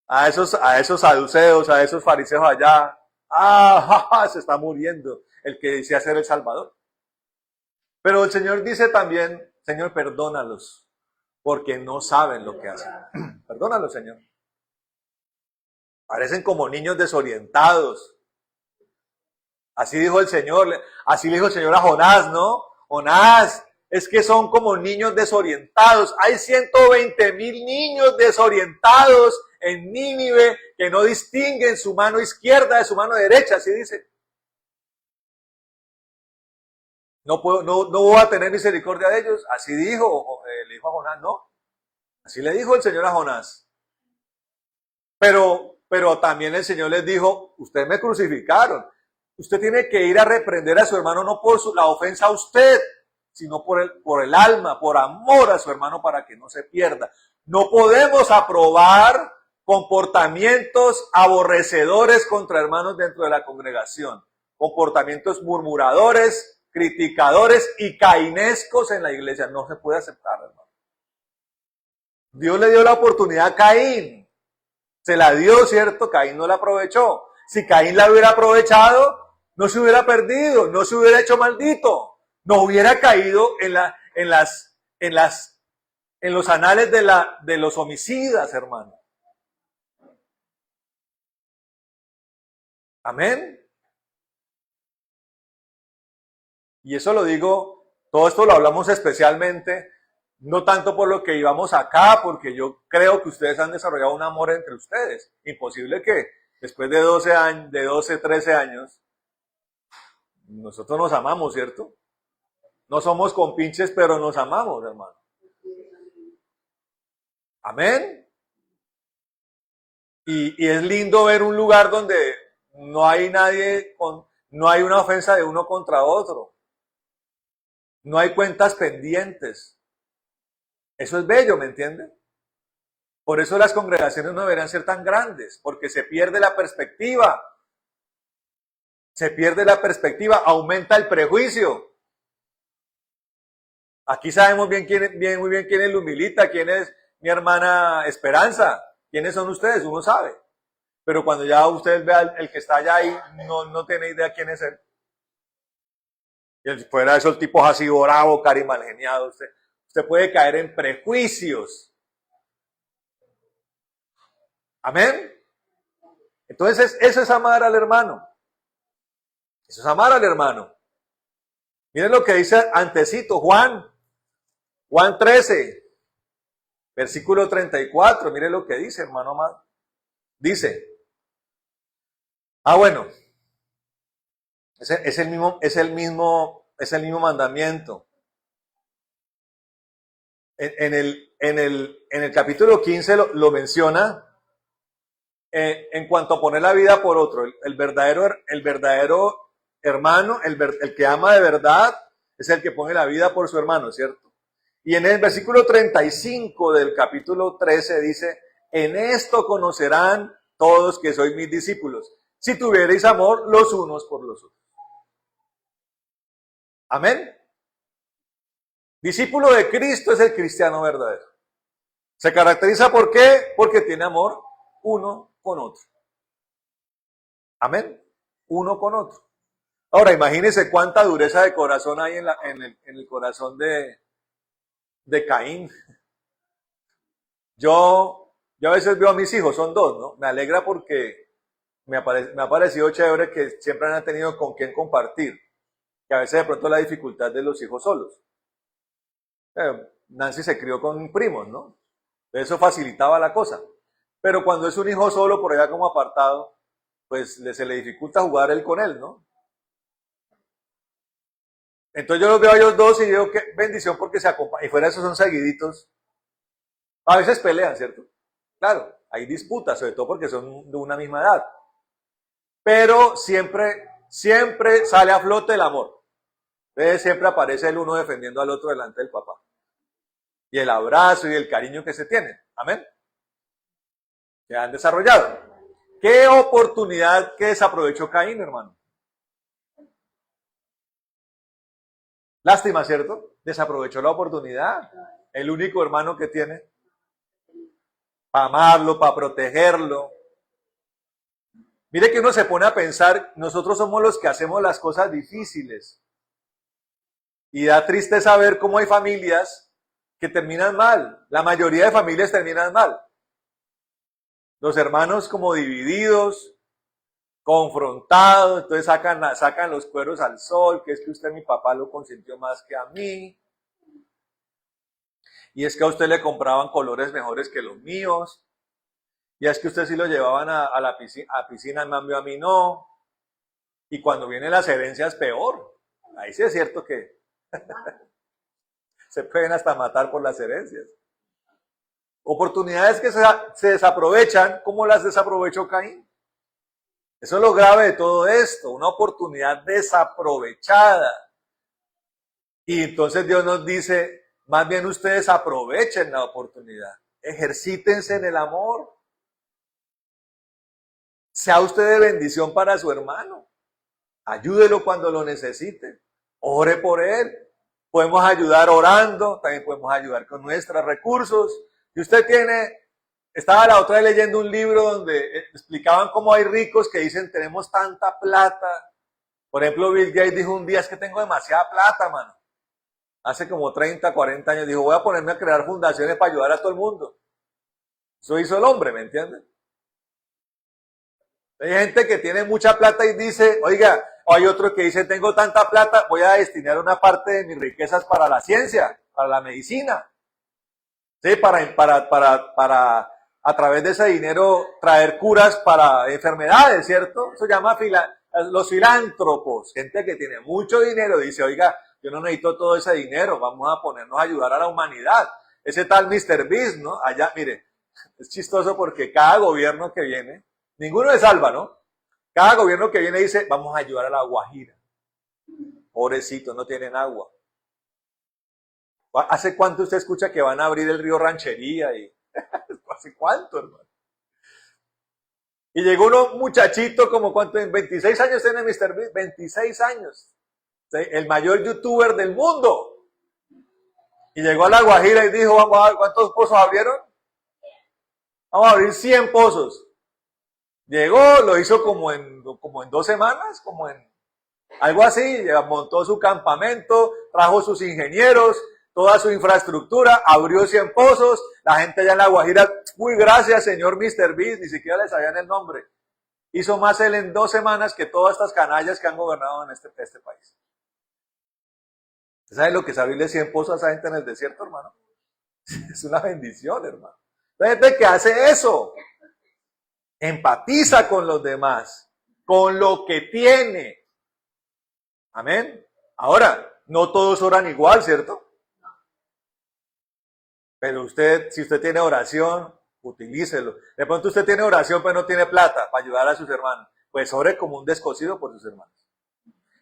a esos saduceos, a esos fariseos allá. Se está muriendo el que decía ser el Salvador. Pero el Señor dice también, Señor, perdónalos, porque no saben lo que hacen. Perdónalos, Señor. Parecen como niños desorientados. Así dijo el Señor, así le dijo el Señor a Jonás, ¿no? Jonás, es que son como niños desorientados. Hay 120,000 niños desorientados en Nínive que no distinguen su mano izquierda de su mano derecha, así dice. No voy a tener misericordia de ellos. Así dijo, le dijo a Jonás, no. Así le dijo el Señor a Jonás. Pero también el Señor les dijo, ustedes me crucificaron. Usted tiene que ir a reprender a su hermano no por la ofensa a usted, sino por el alma, por amor a su hermano para que no se pierda. No podemos aprobar comportamientos aborrecedores contra hermanos dentro de la congregación. Comportamientos murmuradores, criticadores y cainescos en la iglesia. No se puede aceptar, hermano. Dios le dio la oportunidad a Caín. Se la dio, ¿cierto? Caín no la aprovechó. Si Caín la hubiera aprovechado, no se hubiera perdido, no se hubiera hecho maldito, no hubiera caído en los anales de los homicidas, hermano. Amén. Y eso lo digo, todo esto lo hablamos especialmente, no tanto por lo que íbamos acá, porque yo creo que ustedes han desarrollado un amor entre ustedes. Imposible que después de 12 años, de 12, 13 años, nosotros nos amamos, ¿cierto? No somos compinches, pero nos amamos, hermano. Amén. Y es lindo ver un lugar donde no hay no hay una ofensa de uno contra otro. No hay cuentas pendientes. Eso es bello, ¿me entienden? Por eso las congregaciones no deberían ser tan grandes, porque se pierde la perspectiva. Se pierde la perspectiva, aumenta el prejuicio. Aquí sabemos muy bien quién es Lumilita, quién es mi hermana Esperanza, quiénes son ustedes, uno sabe. Pero cuando ya ustedes vean el que está allá ahí, no tiene idea quién es él. Y fuera de esos tipos así, bravo, cari mal geniado, usted puede caer en prejuicios. Amén. Entonces, eso es amar al hermano. Eso es amar al hermano. Miren lo que dice antecito Juan 13, Versículo 34, mire lo que dice, hermano amado. Dice, bueno, es el mismo mandamiento. En el capítulo 15 lo menciona en cuanto a poner la vida por otro. El verdadero hermano, el que ama de verdad, es el que pone la vida por su hermano, ¿cierto? Y en el versículo 35 del capítulo 13 dice, en esto conocerán todos que sois mis discípulos, si tuviereis amor los unos por los otros. Amén. Discípulo de Cristo es el cristiano verdadero. ¿Se caracteriza por qué? Porque tiene amor uno con otro. Amén. Uno con otro. Ahora, imagínense cuánta dureza de corazón hay en el corazón de Caín. Yo a veces veo a mis hijos, son dos, ¿no? Me alegra porque me ha parecido chévere que siempre han tenido con quién compartir. Que a veces de pronto la dificultad de los hijos solos. Nancy se crió con primos, ¿no? Eso facilitaba la cosa. Pero cuando es un hijo solo, por allá como apartado, pues se le dificulta jugar él con él, ¿no? Entonces yo los veo a ellos dos y digo, qué bendición porque se acompañan. Y fuera de eso son seguiditos. A veces pelean, ¿cierto? Claro, hay disputas, sobre todo porque son de una misma edad. Pero siempre sale a flote el amor. Entonces siempre aparece el uno defendiendo al otro delante del papá. Y el abrazo y el cariño que se tienen. Amén. Se han desarrollado. ¿Qué oportunidad que desaprovechó Caín, hermano? Lástima, ¿cierto? Desaprovechó la oportunidad. El único hermano que tiene. Para amarlo, para protegerlo. Mire que uno se pone a pensar, nosotros somos los que hacemos las cosas difíciles. Y da tristeza ver cómo hay familias que terminan mal. La mayoría de familias terminan mal. Los hermanos como divididos, confrontados, entonces sacan los cueros al sol, que es que usted, mi papá, lo consintió más que a mí. Y es que a usted le compraban colores mejores que los míos. Y es que usted sí lo llevaban a la piscina, en cambio a mí no. Y cuando vienen las herencias, peor. Ahí sí es cierto que se pueden hasta matar por las herencias. Oportunidades que se desaprovechan, como las desaprovechó Caín. Eso es lo grave de todo esto, una oportunidad desaprovechada. Y entonces Dios nos dice, más bien ustedes aprovechen la oportunidad, ejercítense en el amor. Sea usted de bendición para su hermano, ayúdelo cuando lo necesite, ore por él. Podemos ayudar orando, también podemos ayudar con nuestros recursos. Si usted estaba la otra vez leyendo un libro donde explicaban cómo hay ricos que dicen tenemos tanta plata. Por ejemplo, Bill Gates dijo un día, es que tengo demasiada plata, mano. Hace como 30, 40 años dijo, voy a ponerme a crear fundaciones para ayudar a todo el mundo. Eso hizo el hombre, ¿me entienden? Hay gente que tiene mucha plata y dice, oiga, o hay otros que dicen, tengo tanta plata, voy a destinar una parte de mis riquezas para la ciencia, para la medicina. Sí, para a través de ese dinero traer curas para enfermedades, ¿cierto? Eso se llama los filántropos, gente que tiene mucho dinero, dice, oiga, yo no necesito todo ese dinero, vamos a ponernos a ayudar a la humanidad. Ese tal Mr. Beast, ¿no? Allá, mire, es chistoso porque cada gobierno que viene, ninguno le salva, ¿no? Cada gobierno que viene dice, vamos a ayudar a la Guajira. Pobrecitos, no tienen agua. ¿Hace cuánto usted escucha que van a abrir el río Ranchería? ¿Hace cuánto, hermano? Y llegó uno muchachito, como cuánto, en 26 años tiene Mr. Beast, 26 años. El mayor youtuber del mundo. Y llegó a la Guajira y dijo, vamos a ver, ¿cuántos pozos abrieron? Vamos a abrir 100 pozos. Llegó, lo hizo como en 2 semanas, como en algo así, montó su campamento, trajo sus ingenieros, toda su infraestructura, abrió 100 pozos, la gente allá en La Guajira, uy, gracias señor Mr. Beast, ni siquiera le sabían el nombre. Hizo más él en 2 semanas que todas estas canallas que han gobernado en este país. ¿Saben lo que es abrirle 100 pozos a esa gente en el desierto, hermano? Es una bendición, hermano. La gente que hace eso, empatiza con los demás, con lo que tiene. Amén. Ahora, no todos oran igual, ¿cierto? Pero usted, si usted tiene oración, utilícelo. De pronto usted tiene oración, pero no tiene plata para ayudar a sus hermanos. Pues ore como un descosido por sus hermanos.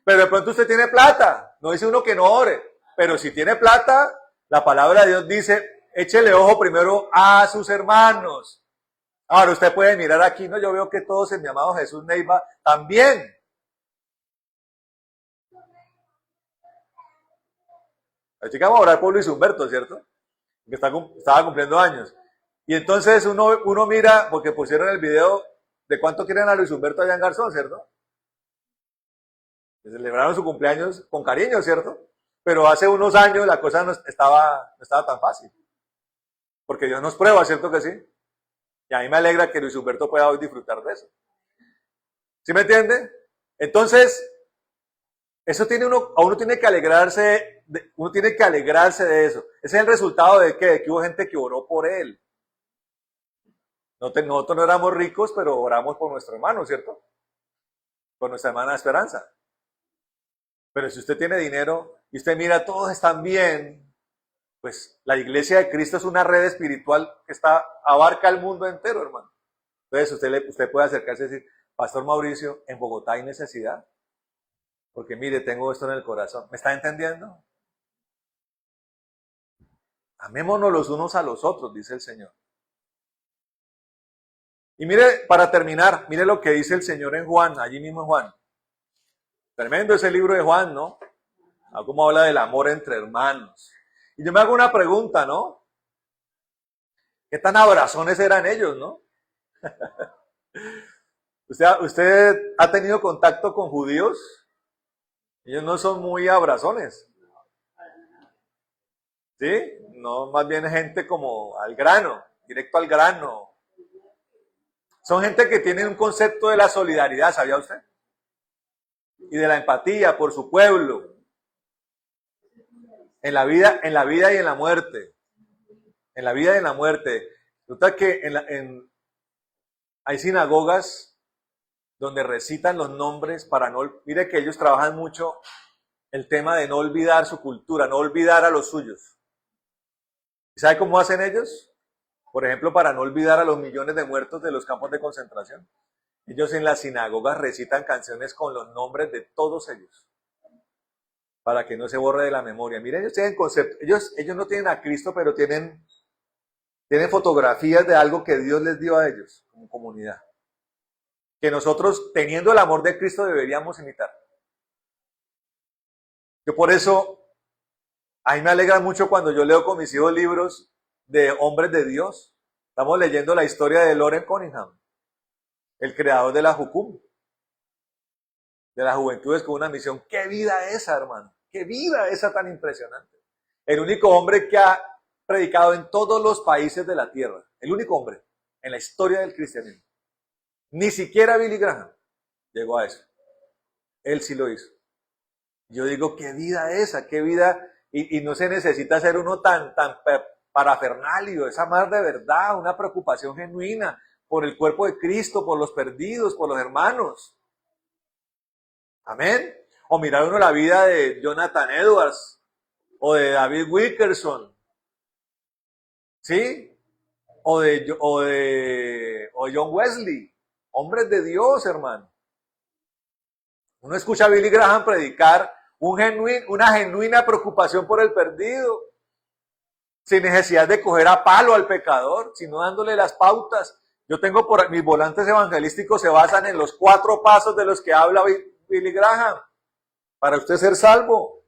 Pero de pronto usted tiene plata. No dice uno que no ore. Pero si tiene plata, la palabra de Dios dice, échele ojo primero a sus hermanos. Ahora usted puede mirar aquí, ¿no? Yo veo que todos en mi amado Jesús Neiva también. Así que vamos a orar por Luis Humberto, ¿cierto? Que estaba cumpliendo años. Y entonces uno mira, porque pusieron el video de cuánto quieren a Luis Humberto allá en Garzón, ¿cierto? Celebraron su cumpleaños con cariño, ¿cierto? Pero hace unos años la cosa no estaba tan fácil. Porque Dios nos prueba, ¿cierto que sí? Y a mí me alegra que Luis Humberto pueda hoy disfrutar de eso. ¿Sí me entiende? Entonces, eso tiene uno tiene que alegrarse, uno tiene que alegrarse de eso. Ese es el resultado de que hubo gente que oró por él. Nosotros no éramos ricos, pero oramos por nuestro hermano, ¿cierto? Por nuestra hermana Esperanza. Pero si usted tiene dinero y usted mira, todos están bien, pues la iglesia de Cristo es una red espiritual que abarca el mundo entero, hermano. Entonces usted puede acercarse y decir, Pastor Mauricio, en Bogotá hay necesidad. Porque mire, tengo esto en el corazón. ¿Me está entendiendo? Amémonos los unos a los otros, dice el Señor. Y mire, para terminar, mire lo que dice el Señor en Juan, allí mismo en Juan. Tremendo ese libro de Juan, ¿no? Como habla del amor entre hermanos. Y yo me hago una pregunta, ¿no? ¿Qué tan abrazones eran ellos, no? ¿Usted ha tenido contacto con judíos? Ellos no son muy abrazones. ¿Sí? No, más bien gente como al grano, directo al grano. Son gente que tiene un concepto de la solidaridad, ¿sabía usted? Y de la empatía por su pueblo. En la vida y en la muerte. En la vida y en la muerte. Resulta que hay sinagogas donde recitan los nombres para no... Mire que ellos trabajan mucho el tema de no olvidar su cultura, no olvidar a los suyos. ¿Y sabe cómo hacen ellos? Por ejemplo, para no olvidar a los millones de muertos de los campos de concentración. Ellos en las sinagogas recitan canciones con los nombres de todos ellos. Para que no se borre de la memoria. Miren, ellos tienen concepto. Ellos no tienen a Cristo, pero tienen fotografías de algo que Dios les dio a ellos como comunidad. Que nosotros, teniendo el amor de Cristo, deberíamos imitar. Yo por eso, a mí me alegra mucho cuando yo leo con mis hijos libros de hombres de Dios. Estamos leyendo la historia de Loren Cunningham, el creador de la Jucum, de las juventudes con una misión. ¡Qué vida esa, hermano! ¡Qué vida esa tan impresionante! El único hombre que ha predicado en todos los países de la tierra. El único hombre en la historia del cristianismo. Ni siquiera Billy Graham llegó a eso. Él sí lo hizo. Yo digo, ¿qué vida esa? ¿Qué vida? Y no se necesita ser uno tan parafernalio, es amar de verdad, una preocupación genuina por el cuerpo de Cristo, por los perdidos, por los hermanos. Amén. O mirar uno la vida de Jonathan Edwards o de David Wilkerson, ¿sí? O de John Wesley, hombres de Dios, hermano. Uno escucha a Billy Graham predicar una genuina preocupación por el perdido, sin necesidad de coger a palo al pecador, sino dándole las pautas. Yo tengo mis volantes evangelísticos se basan en los 4 pasos de los que habla Billy Graham para usted ser salvo.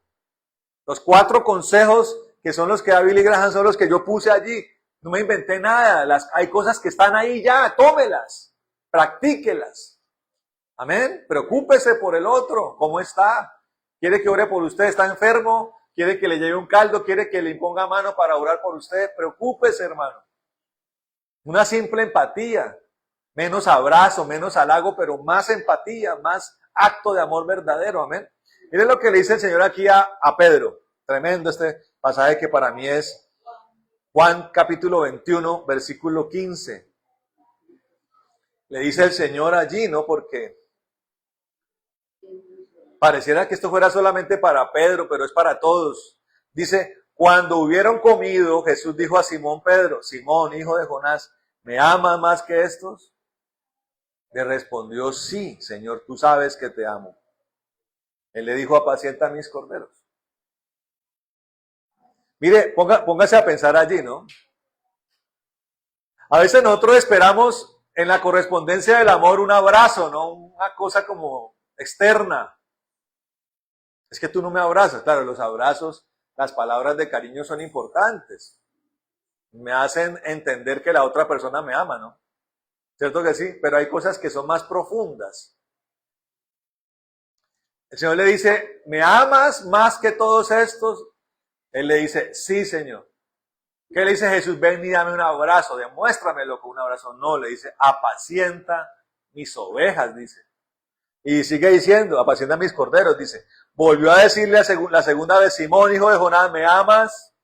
Los 4 consejos que son los que da Billy Graham son los que yo puse allí. No me inventé nada. Hay cosas que están ahí ya, tómelas, practíquelas. Amén. Preocúpese por el otro. ¿Cómo está? ¿Quiere que ore por usted? ¿Está enfermo? ¿Quiere que le lleve un caldo? ¿Quiere que le imponga mano para orar por usted? Preocúpese, hermano. Una simple empatía. Menos abrazo, menos halago, pero más empatía, más acto de amor verdadero. Amén. Miren lo que le dice el Señor aquí a Pedro. Tremendo este pasaje que para mí es Juan capítulo 21, versículo 15. Le dice el Señor allí, ¿no? Porque pareciera que esto fuera solamente para Pedro, pero es para todos. Dice, cuando hubieron comido, Jesús dijo a Simón Pedro, Simón, hijo de Jonás, ¿me amas más que estos? Le respondió, sí, Señor, tú sabes que te amo. Él le dijo, apacienta mis corderos. Mire, póngase a pensar allí, ¿no? A veces nosotros esperamos en la correspondencia del amor un abrazo, ¿no? Una cosa como externa. Es que tú no me abrazas. Claro, los abrazos, las palabras de cariño son importantes. Me hacen entender que la otra persona me ama, ¿no? ¿Cierto que sí? Pero hay cosas que son más profundas. El Señor le dice, ¿me amas más que todos estos? Él le dice, sí, Señor. ¿Qué le dice Jesús? Ven y dame un abrazo, demuéstramelo con un abrazo. No, le dice, apacienta mis ovejas, dice. Y sigue diciendo, apacienta mis corderos, dice. Volvió a decirle la segunda vez, Simón, hijo de Jonás, ¿me amas?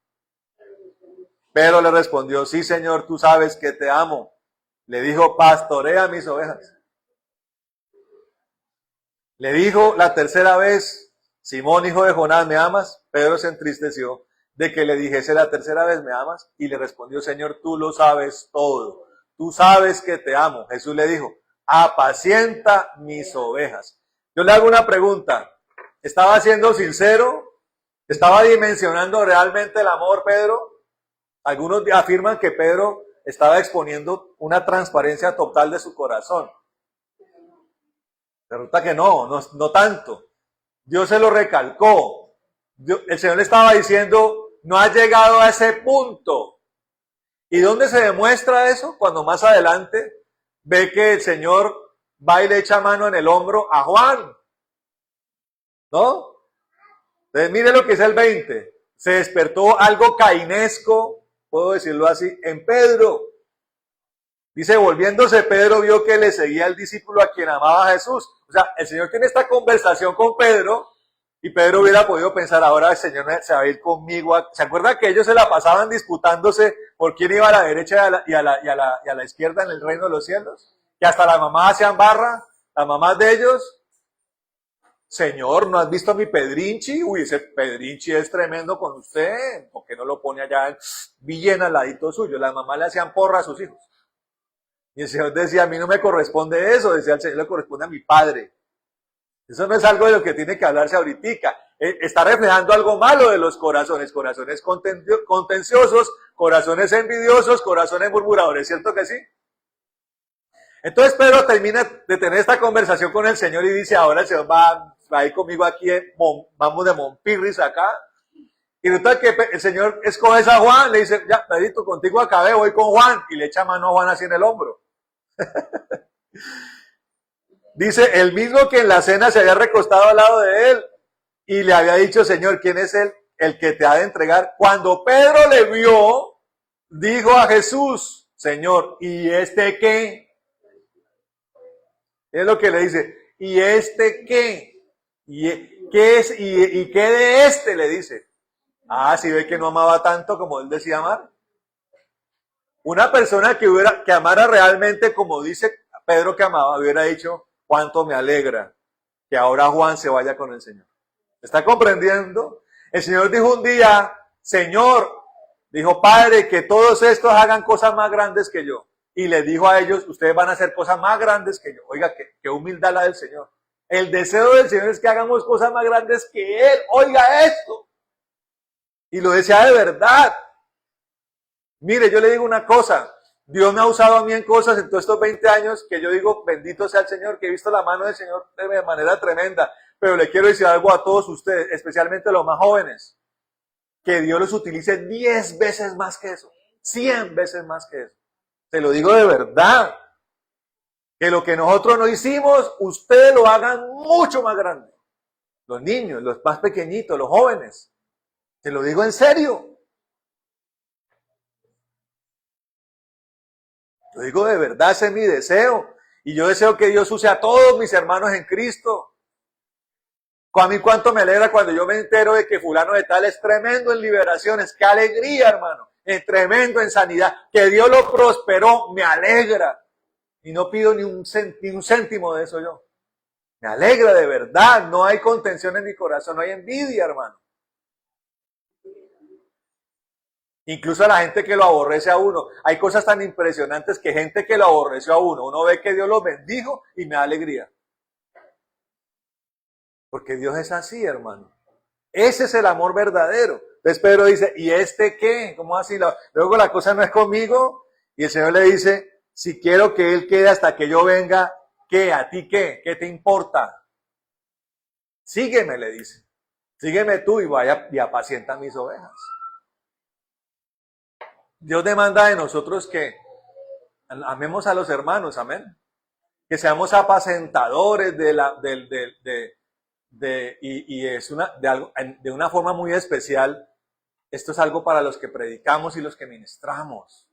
Pero le respondió, sí, Señor, tú sabes que te amo. Le dijo, pastorea mis ovejas. Le dijo la tercera vez, Simón, hijo de Jonás, ¿me amas? Pedro se entristeció de que le dijese la tercera vez, ¿me amas? Y le respondió, Señor, tú lo sabes todo. Tú sabes que te amo. Jesús le dijo, apacienta mis ovejas. Yo le hago una pregunta. ¿Estaba siendo sincero? ¿Estaba dimensionando realmente el amor, Pedro? Algunos afirman que Pedro estaba exponiendo una transparencia total de su corazón. Resulta que no tanto. Dios se lo recalcó. El Señor le estaba diciendo, no ha llegado a ese punto. ¿Y dónde se demuestra eso? Cuando más adelante ve que el Señor va y le echa mano en el hombro a Juan. ¿No? Entonces mire lo que es el 20. Se despertó algo cainesco, puedo decirlo así, en Pedro. Dice, volviéndose Pedro vio que le seguía el discípulo a quien amaba a Jesús. O sea, el Señor tiene esta conversación con Pedro y Pedro hubiera podido pensar, ahora el Señor se va a ir conmigo. ¿Se acuerda que ellos se la pasaban disputándose por quién iba a la derecha y a la izquierda en el reino de los cielos? Que hasta las mamás hacían barra, las mamás de ellos. Señor, ¿no has visto a mi Pedrinchi? Uy, ese Pedrinchi es tremendo con usted. ¿Por qué no lo pone allá bien al ladito suyo? Las mamás le hacían porra a sus hijos. Y el Señor decía, a mí no me corresponde eso, decía el Señor, le corresponde a mi Padre. Eso no es algo de lo que tiene que hablarse ahorita. Está reflejando algo malo de los corazones, corazones contenciosos, corazones envidiosos, corazones murmuradores, ¿cierto que sí? Entonces Pedro termina de tener esta conversación con el Señor y dice, ahora el Señor va a ir conmigo aquí, vamos de Monpirris acá. Y resulta que el Señor escoge a Juan, le dice, ya, Pedrito, contigo acabé, voy con Juan. Y le echa mano a Juan así en el hombro. Dice, el mismo que en la cena se había recostado al lado de él y le había dicho, Señor, ¿quién es el que te ha de entregar? Cuando Pedro le vio, dijo a Jesús, Señor, ¿y este qué? Es lo que le dice, ¿y este qué? ¿Y qué es? ¿Y qué de este? Le dice. Ah, si ve que no amaba tanto como él decía amar. Una persona que amara realmente como dice Pedro que amaba, hubiera dicho, cuánto me alegra que ahora Juan se vaya con el Señor. ¿Está comprendiendo? El Señor dijo un día, Señor, dijo, Padre, que todos estos hagan cosas más grandes que yo. Y les dijo a ellos, ustedes van a hacer cosas más grandes que yo. Oiga, qué humildad la del Señor. El deseo del Señor es que hagamos cosas más grandes que Él. Oiga esto. Y lo desea de verdad. Mire, yo le digo una cosa. Dios me ha usado a mí en cosas en todos estos 20 años que yo digo, bendito sea el Señor, que he visto la mano del Señor de manera tremenda. Pero le quiero decir algo a todos ustedes, especialmente a los más jóvenes. Que Dios los utilice 10 veces más que eso. 100 veces más que eso. Te lo digo de verdad. Que lo que nosotros no hicimos, ustedes lo hagan mucho más grande. Los niños, los más pequeñitos, los jóvenes. Te lo digo en serio. Lo digo de verdad, ese es mi deseo. Y yo deseo que Dios use a todos mis hermanos en Cristo. A mí cuánto me alegra cuando yo me entero de que fulano de tal es tremendo en liberaciones. ¡Qué alegría, hermano! tremendo en sanidad, que Dios lo prosperó, me alegra. Y no pido ni un céntimo de eso yo. Me alegra de verdad, no hay contención en mi corazón, no hay envidia, hermano. Incluso a la gente que lo aborrece a uno. Hay cosas tan impresionantes que gente que lo aborreció a uno ve que Dios lo bendijo y me da alegría. Porque Dios es así, hermano. Ese es el amor verdadero. Entonces Pedro dice, ¿y este qué? ¿Cómo así? Luego la cosa no es conmigo. Y el Señor le dice, si quiero que Él quede hasta que yo venga, ¿qué? ¿A ti qué? ¿Qué te importa? Sígueme, le dice. Sígueme tú y vaya y apacienta mis ovejas. Dios demanda de nosotros que amemos a los hermanos, amén. Que seamos apacentadores y es de una forma muy especial. Esto es algo para los que predicamos y los que ministramos.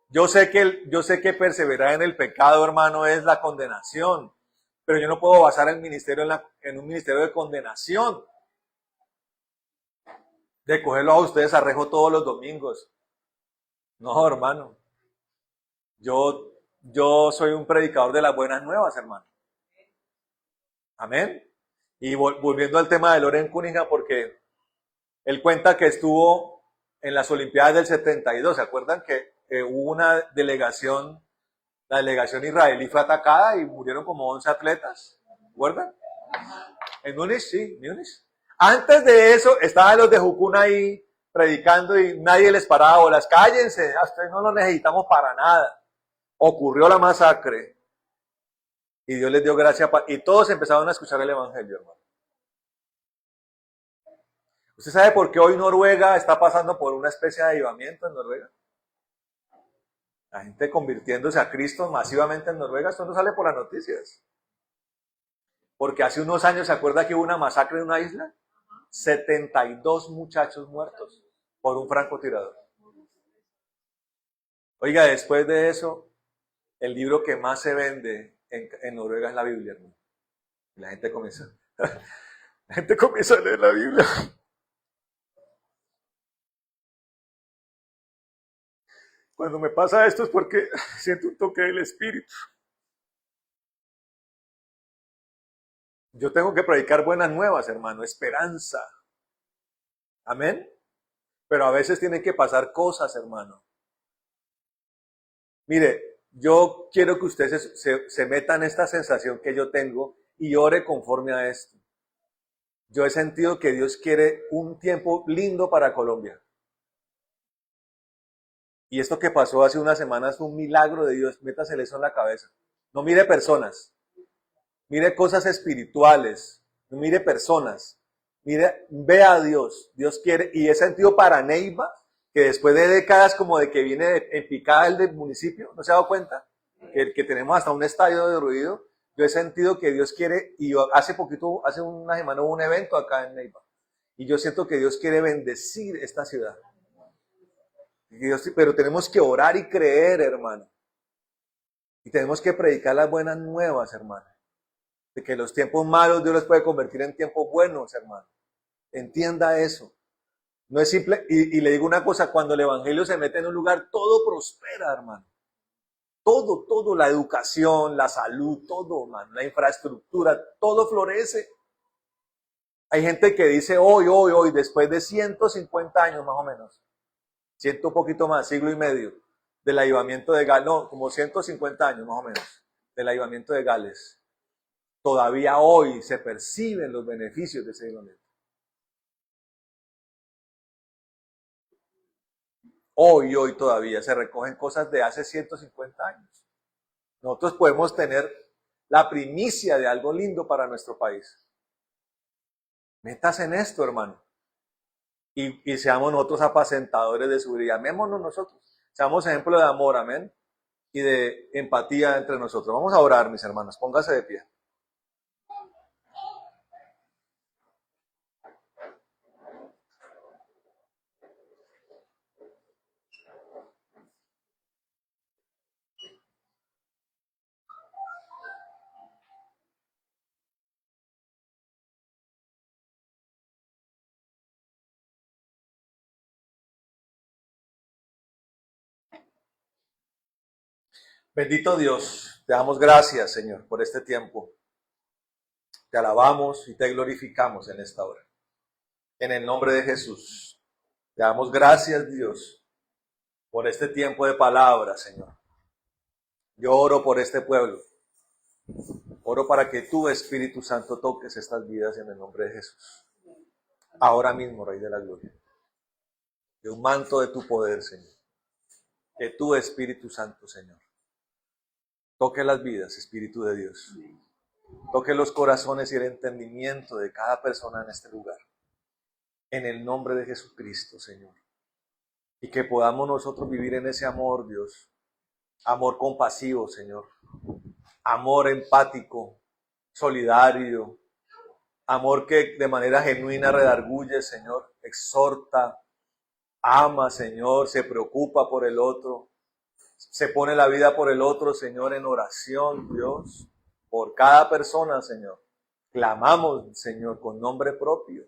Yo sé que perseverar en el pecado, hermano, es la condenación, pero yo no puedo basar el ministerio en un ministerio de condenación, de cogerlo a ustedes a rejo todos los domingos. No, hermano. Yo soy un predicador de las buenas nuevas, hermano. Amén. Y volviendo al tema de Loren Cunningham, porque él cuenta que estuvo en las Olimpiadas del 72. ¿Se acuerdan que hubo una delegación, la delegación israelí fue atacada y murieron como 11 atletas? ¿Recuerdan? En Múnich, sí, Múnich. Antes de eso estaban los de Jukun ahí predicando y nadie les paraba bolas. Cállense, a ustedes no lo necesitamos para nada. Ocurrió la masacre y Dios les dio gracia y todos empezaron a escuchar el evangelio, hermano. ¿Usted sabe por qué hoy Noruega está pasando por una especie de avivamiento en Noruega? La gente convirtiéndose a Cristo masivamente en Noruega, esto no sale por las noticias. Porque hace unos años, ¿se acuerda que hubo una masacre en una isla? 72 muchachos muertos por un francotirador. Oiga, después de eso, el libro que más se vende en Noruega es la Biblia, hermano. Y la gente comienza a leer la Biblia. Cuando me pasa esto es porque siento un toque del Espíritu. Yo tengo que predicar buenas nuevas, hermano, esperanza. Amén. Pero a veces tienen que pasar cosas, hermano. Mire, yo quiero que usted se meta en esta sensación que yo tengo y ore conforme a esto. Yo he sentido que Dios quiere un tiempo lindo para Colombia. Y esto que pasó hace unas semanas fue un milagro de Dios. Métasele eso en la cabeza. No mire personas. Mire cosas espirituales. No mire personas. Mire, ve a Dios. Dios quiere. Y he sentido para Neiva, que después de décadas como de que viene en picada el del municipio, ¿no se ha dado cuenta? Que tenemos hasta un estadio de ruido. Yo he sentido que Dios quiere, y hace una semana hubo un evento acá en Neiva. Y yo siento que Dios quiere bendecir esta ciudad. Pero tenemos que orar y creer, hermano. Y tenemos que predicar las buenas nuevas, hermano. De que los tiempos malos Dios los puede convertir en tiempos buenos, hermano. Entienda eso. No es simple. Y le digo una cosa, cuando el evangelio se mete en un lugar, todo prospera, hermano. Todo, la educación, la salud, todo, hermano, la infraestructura, todo florece. Hay gente que dice hoy, después de 150 años más o menos, siento un poquito más, siglo y medio, del avivamiento de Gales, no, como 150 años más o menos, del avivamiento de Gales. Todavía hoy se perciben los beneficios de ese avivamiento. Hoy todavía se recogen cosas de hace 150 años. Nosotros podemos tener la primicia de algo lindo para nuestro país. Métase en esto, hermano. Y seamos nosotros apacentadores de su vida. Amémonos nosotros. Seamos ejemplo de amor, amén. Y de empatía entre nosotros. Vamos a orar, mis hermanos. Póngase de pie. Bendito Dios, te damos gracias, Señor, por este tiempo. Te alabamos y te glorificamos en esta hora. En el nombre de Jesús, te damos gracias, Dios, por este tiempo de palabra, Señor. Yo oro por este pueblo. Oro para que tú, Espíritu Santo, toques estas vidas en el nombre de Jesús. Ahora mismo, Rey de la Gloria. De un manto de tu poder, Señor. Que tú, Espíritu Santo, Señor, toque las vidas, Espíritu de Dios. Toque los corazones y el entendimiento de cada persona en este lugar. En el nombre de Jesucristo, Señor. Y que podamos nosotros vivir en ese amor, Dios. Amor compasivo, Señor. Amor empático, solidario. Amor que de manera genuina redarguye, Señor. Exhorta, ama, Señor. Se preocupa por el otro. Se pone la vida por el otro, Señor, en oración, Dios. Por cada persona, Señor. Clamamos, Señor, con nombre propio.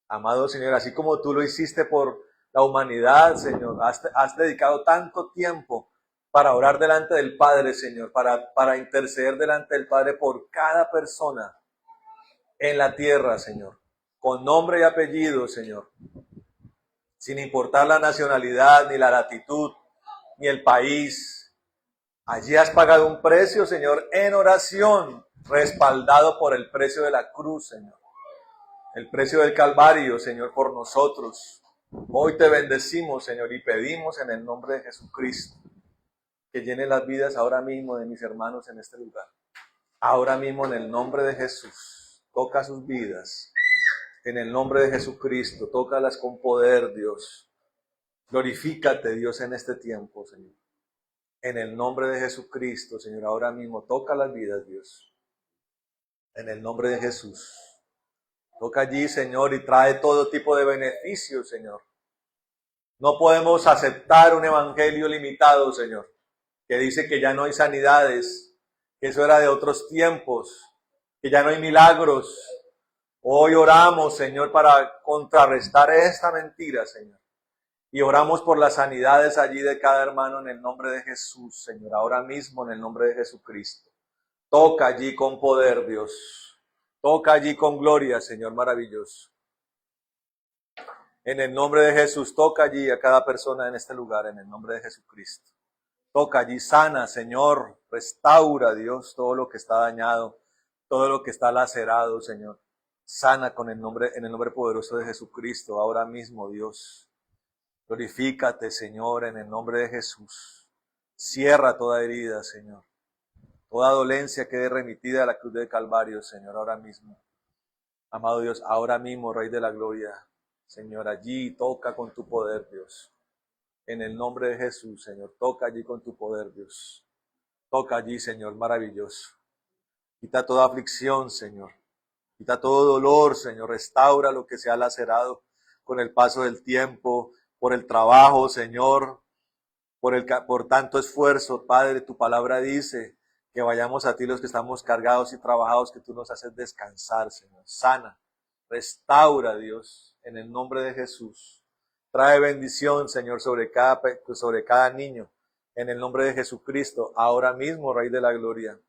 Amado Señor, así como tú lo hiciste por la humanidad, Señor, has dedicado tanto tiempo para orar delante del Padre, Señor, para interceder delante del Padre por cada persona en la tierra, Señor, con nombre y apellido, Señor, sin importar la nacionalidad, ni la latitud, ni el país. Allí has pagado un precio, Señor, en oración, respaldado por el precio de la cruz, Señor. El precio del Calvario, Señor, por nosotros. Hoy te bendecimos, Señor, y pedimos en el nombre de Jesucristo que llene las vidas ahora mismo de mis hermanos en este lugar. Ahora mismo en el nombre de Jesús. Toca sus vidas. En el nombre de Jesucristo. Tócalas con poder, Dios. Glorifícate, Dios, en este tiempo, Señor. En el nombre de Jesucristo, Señor, ahora mismo toca las vidas, Dios. En el nombre de Jesús. Toca allí, Señor, y trae todo tipo de beneficios, Señor. No podemos aceptar un evangelio limitado, Señor, que dice que ya no hay sanidades, que eso era de otros tiempos, que ya no hay milagros. Hoy oramos, Señor, para contrarrestar esta mentira, Señor. Y oramos por las sanidades allí de cada hermano en el nombre de Jesús, Señor, ahora mismo en el nombre de Jesucristo. Toca allí con poder, Dios. Toca allí con gloria, Señor, maravilloso. En el nombre de Jesús, toca allí a cada persona en este lugar, en el nombre de Jesucristo. Toca allí, sana, Señor, restaura, Dios, todo lo que está dañado, todo lo que está lacerado, Señor. Sana con en el nombre poderoso de Jesucristo, ahora mismo, Dios. Glorifícate, Señor, en el nombre de Jesús. Cierra toda herida, Señor. Toda dolencia quede remitida a la cruz del Calvario, Señor, ahora mismo. Amado Dios, ahora mismo, Rey de la Gloria, Señor, allí toca con tu poder, Dios. En el nombre de Jesús, Señor, toca allí con tu poder, Dios. Toca allí, Señor, maravilloso. Quita toda aflicción, Señor. Quita todo dolor, Señor. Restaura lo que se ha lacerado con el paso del tiempo, por el trabajo, Señor, por tanto esfuerzo. Padre, tu palabra dice que vayamos a ti los que estamos cargados y trabajados, que tú nos haces descansar, Señor. Sana, restaura, Dios, en el nombre de Jesús. Trae bendición, Señor, sobre cada niño, en el nombre de Jesucristo, ahora mismo, Rey de la Gloria.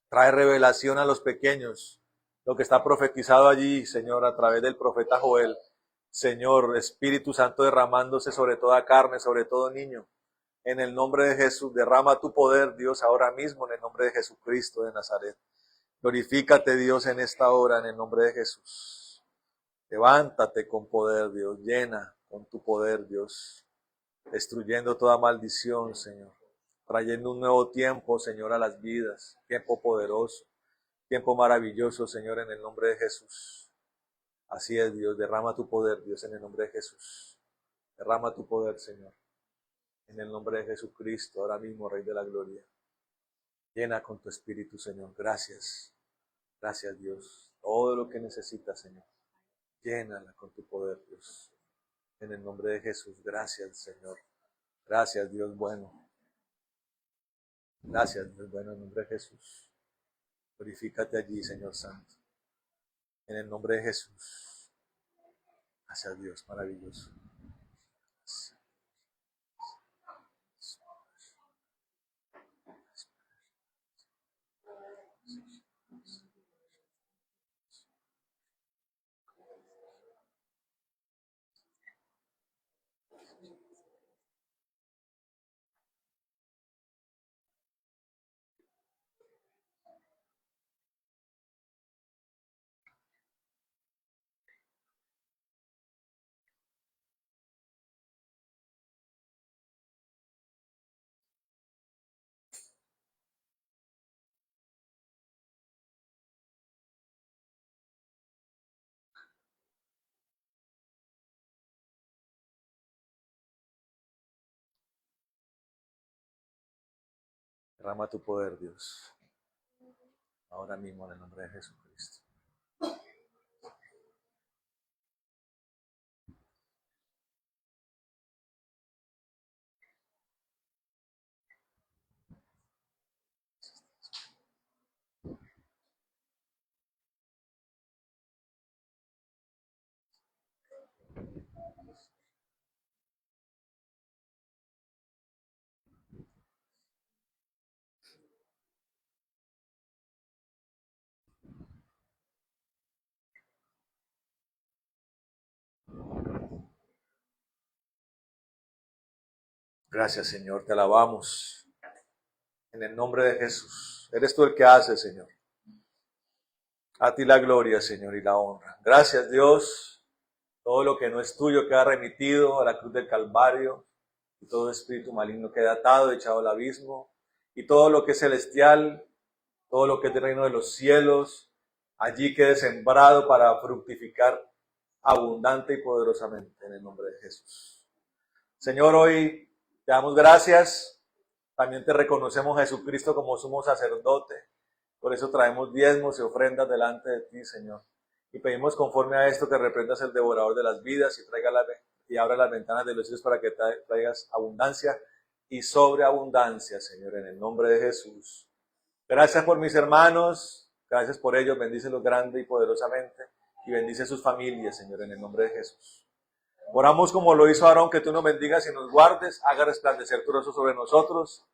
Trae revelación a los pequeños, lo que está profetizado allí, Señor, a través del profeta Joel. Señor, Espíritu Santo derramándose sobre toda carne, sobre todo niño. En el nombre de Jesús, derrama tu poder, Dios, ahora mismo, en el nombre de Jesucristo de Nazaret. Glorifícate, Dios, en esta hora, en el nombre de Jesús. Levántate con poder, Dios. Llena con tu poder, Dios. Destruyendo toda maldición, Señor. Trayendo un nuevo tiempo, Señor, a las vidas. Tiempo poderoso. Tiempo maravilloso, Señor, en el nombre de Jesús. Así es, Dios. Derrama tu poder, Dios, en el nombre de Jesús. Derrama tu poder, Señor. En el nombre de Jesucristo, ahora mismo, Rey de la Gloria. Llena con tu Espíritu, Señor. Gracias. Gracias, Dios. Todo lo que necesitas, Señor. Llénala con tu poder, Dios. En el nombre de Jesús. Gracias, Señor. Gracias, Dios bueno. Gracias, Dios bueno, en el nombre de Jesús. Glorifícate allí, Señor Santo. En el nombre de Jesús. Gracias, Dios. Maravilloso. Derrama tu poder, Dios. Ahora mismo en el nombre de Jesucristo. Gracias, Señor, te alabamos en el nombre de Jesús. Eres tú el que hace, Señor. A ti la gloria, Señor, y la honra. Gracias, Dios. Todo lo que no es tuyo queda remitido a la cruz del Calvario, y todo espíritu maligno queda atado, echado al abismo, y todo lo que es celestial, todo lo que es del reino de los cielos, allí quede sembrado para fructificar abundante y poderosamente en el nombre de Jesús. Señor, hoy te damos gracias, también te reconocemos a Jesucristo como sumo sacerdote, por eso traemos diezmos y ofrendas delante de ti, Señor. Y pedimos conforme a esto que reprendas el devorador de las vidas y abra las ventanas de los cielos para que traigas abundancia y sobreabundancia, Señor, en el nombre de Jesús. Gracias por mis hermanos, gracias por ellos, bendícelos grande y poderosamente y bendice sus familias, Señor, en el nombre de Jesús. Oramos como lo hizo Aarón, que tú nos bendigas y nos guardes, haga resplandecer tu rostro sobre nosotros,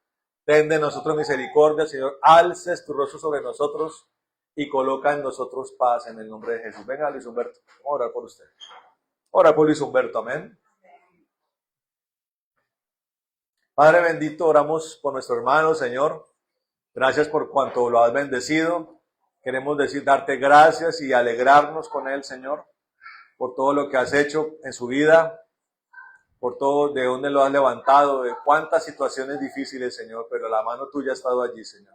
ten de nosotros misericordia, Señor, alces tu rostro sobre nosotros y coloca en nosotros paz en el nombre de Jesús. Venga, Luis Humberto, vamos a orar por usted. Ora por Luis Humberto, amén. Padre bendito, oramos por nuestro hermano, Señor. Gracias por cuanto lo has bendecido. Queremos darte gracias y alegrarnos con él, Señor, por todo lo que has hecho en su vida, por todo de dónde lo has levantado, de cuántas situaciones difíciles, Señor, pero la mano tuya ha estado allí, Señor.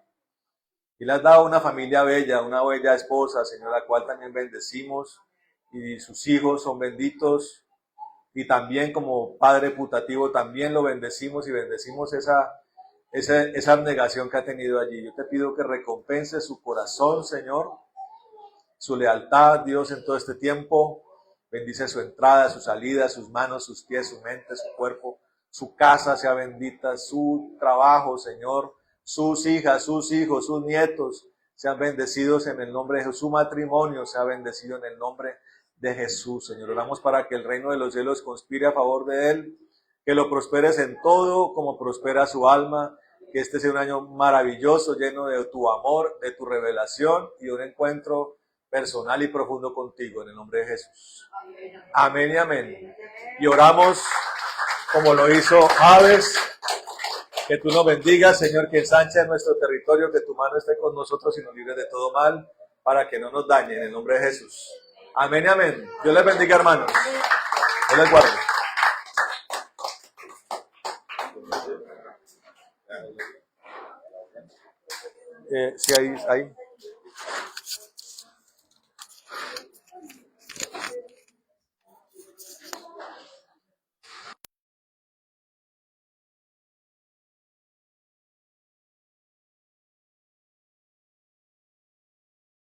Y le has dado una familia bella, una bella esposa, Señor, la cual también bendecimos, y sus hijos son benditos, y también como padre putativo también lo bendecimos y bendecimos esa abnegación que ha tenido allí. Yo te pido que recompense su corazón, Señor, su lealtad, Dios, en todo este tiempo. Bendice su entrada, su salida, sus manos, sus pies, su mente, su cuerpo, su casa sea bendita, su trabajo, Señor, sus hijas, sus hijos, sus nietos sean bendecidos en el nombre de Jesús, su matrimonio sea bendecido en el nombre de Jesús, Señor. Oramos para que el reino de los cielos conspire a favor de él, que lo prosperes en todo como prospera su alma, que este sea un año maravilloso, lleno de tu amor, de tu revelación y un encuentro personal y profundo contigo, en el nombre de Jesús. Amén y amén. Y oramos como lo hizo Aves, que tú nos bendigas, Señor, que ensanche nuestro territorio, que tu mano esté con nosotros y nos libre de todo mal, para que no nos dañe, en el nombre de Jesús. Amén y amén. Dios les bendiga, hermanos. Dios les guarde. Sí, ahí.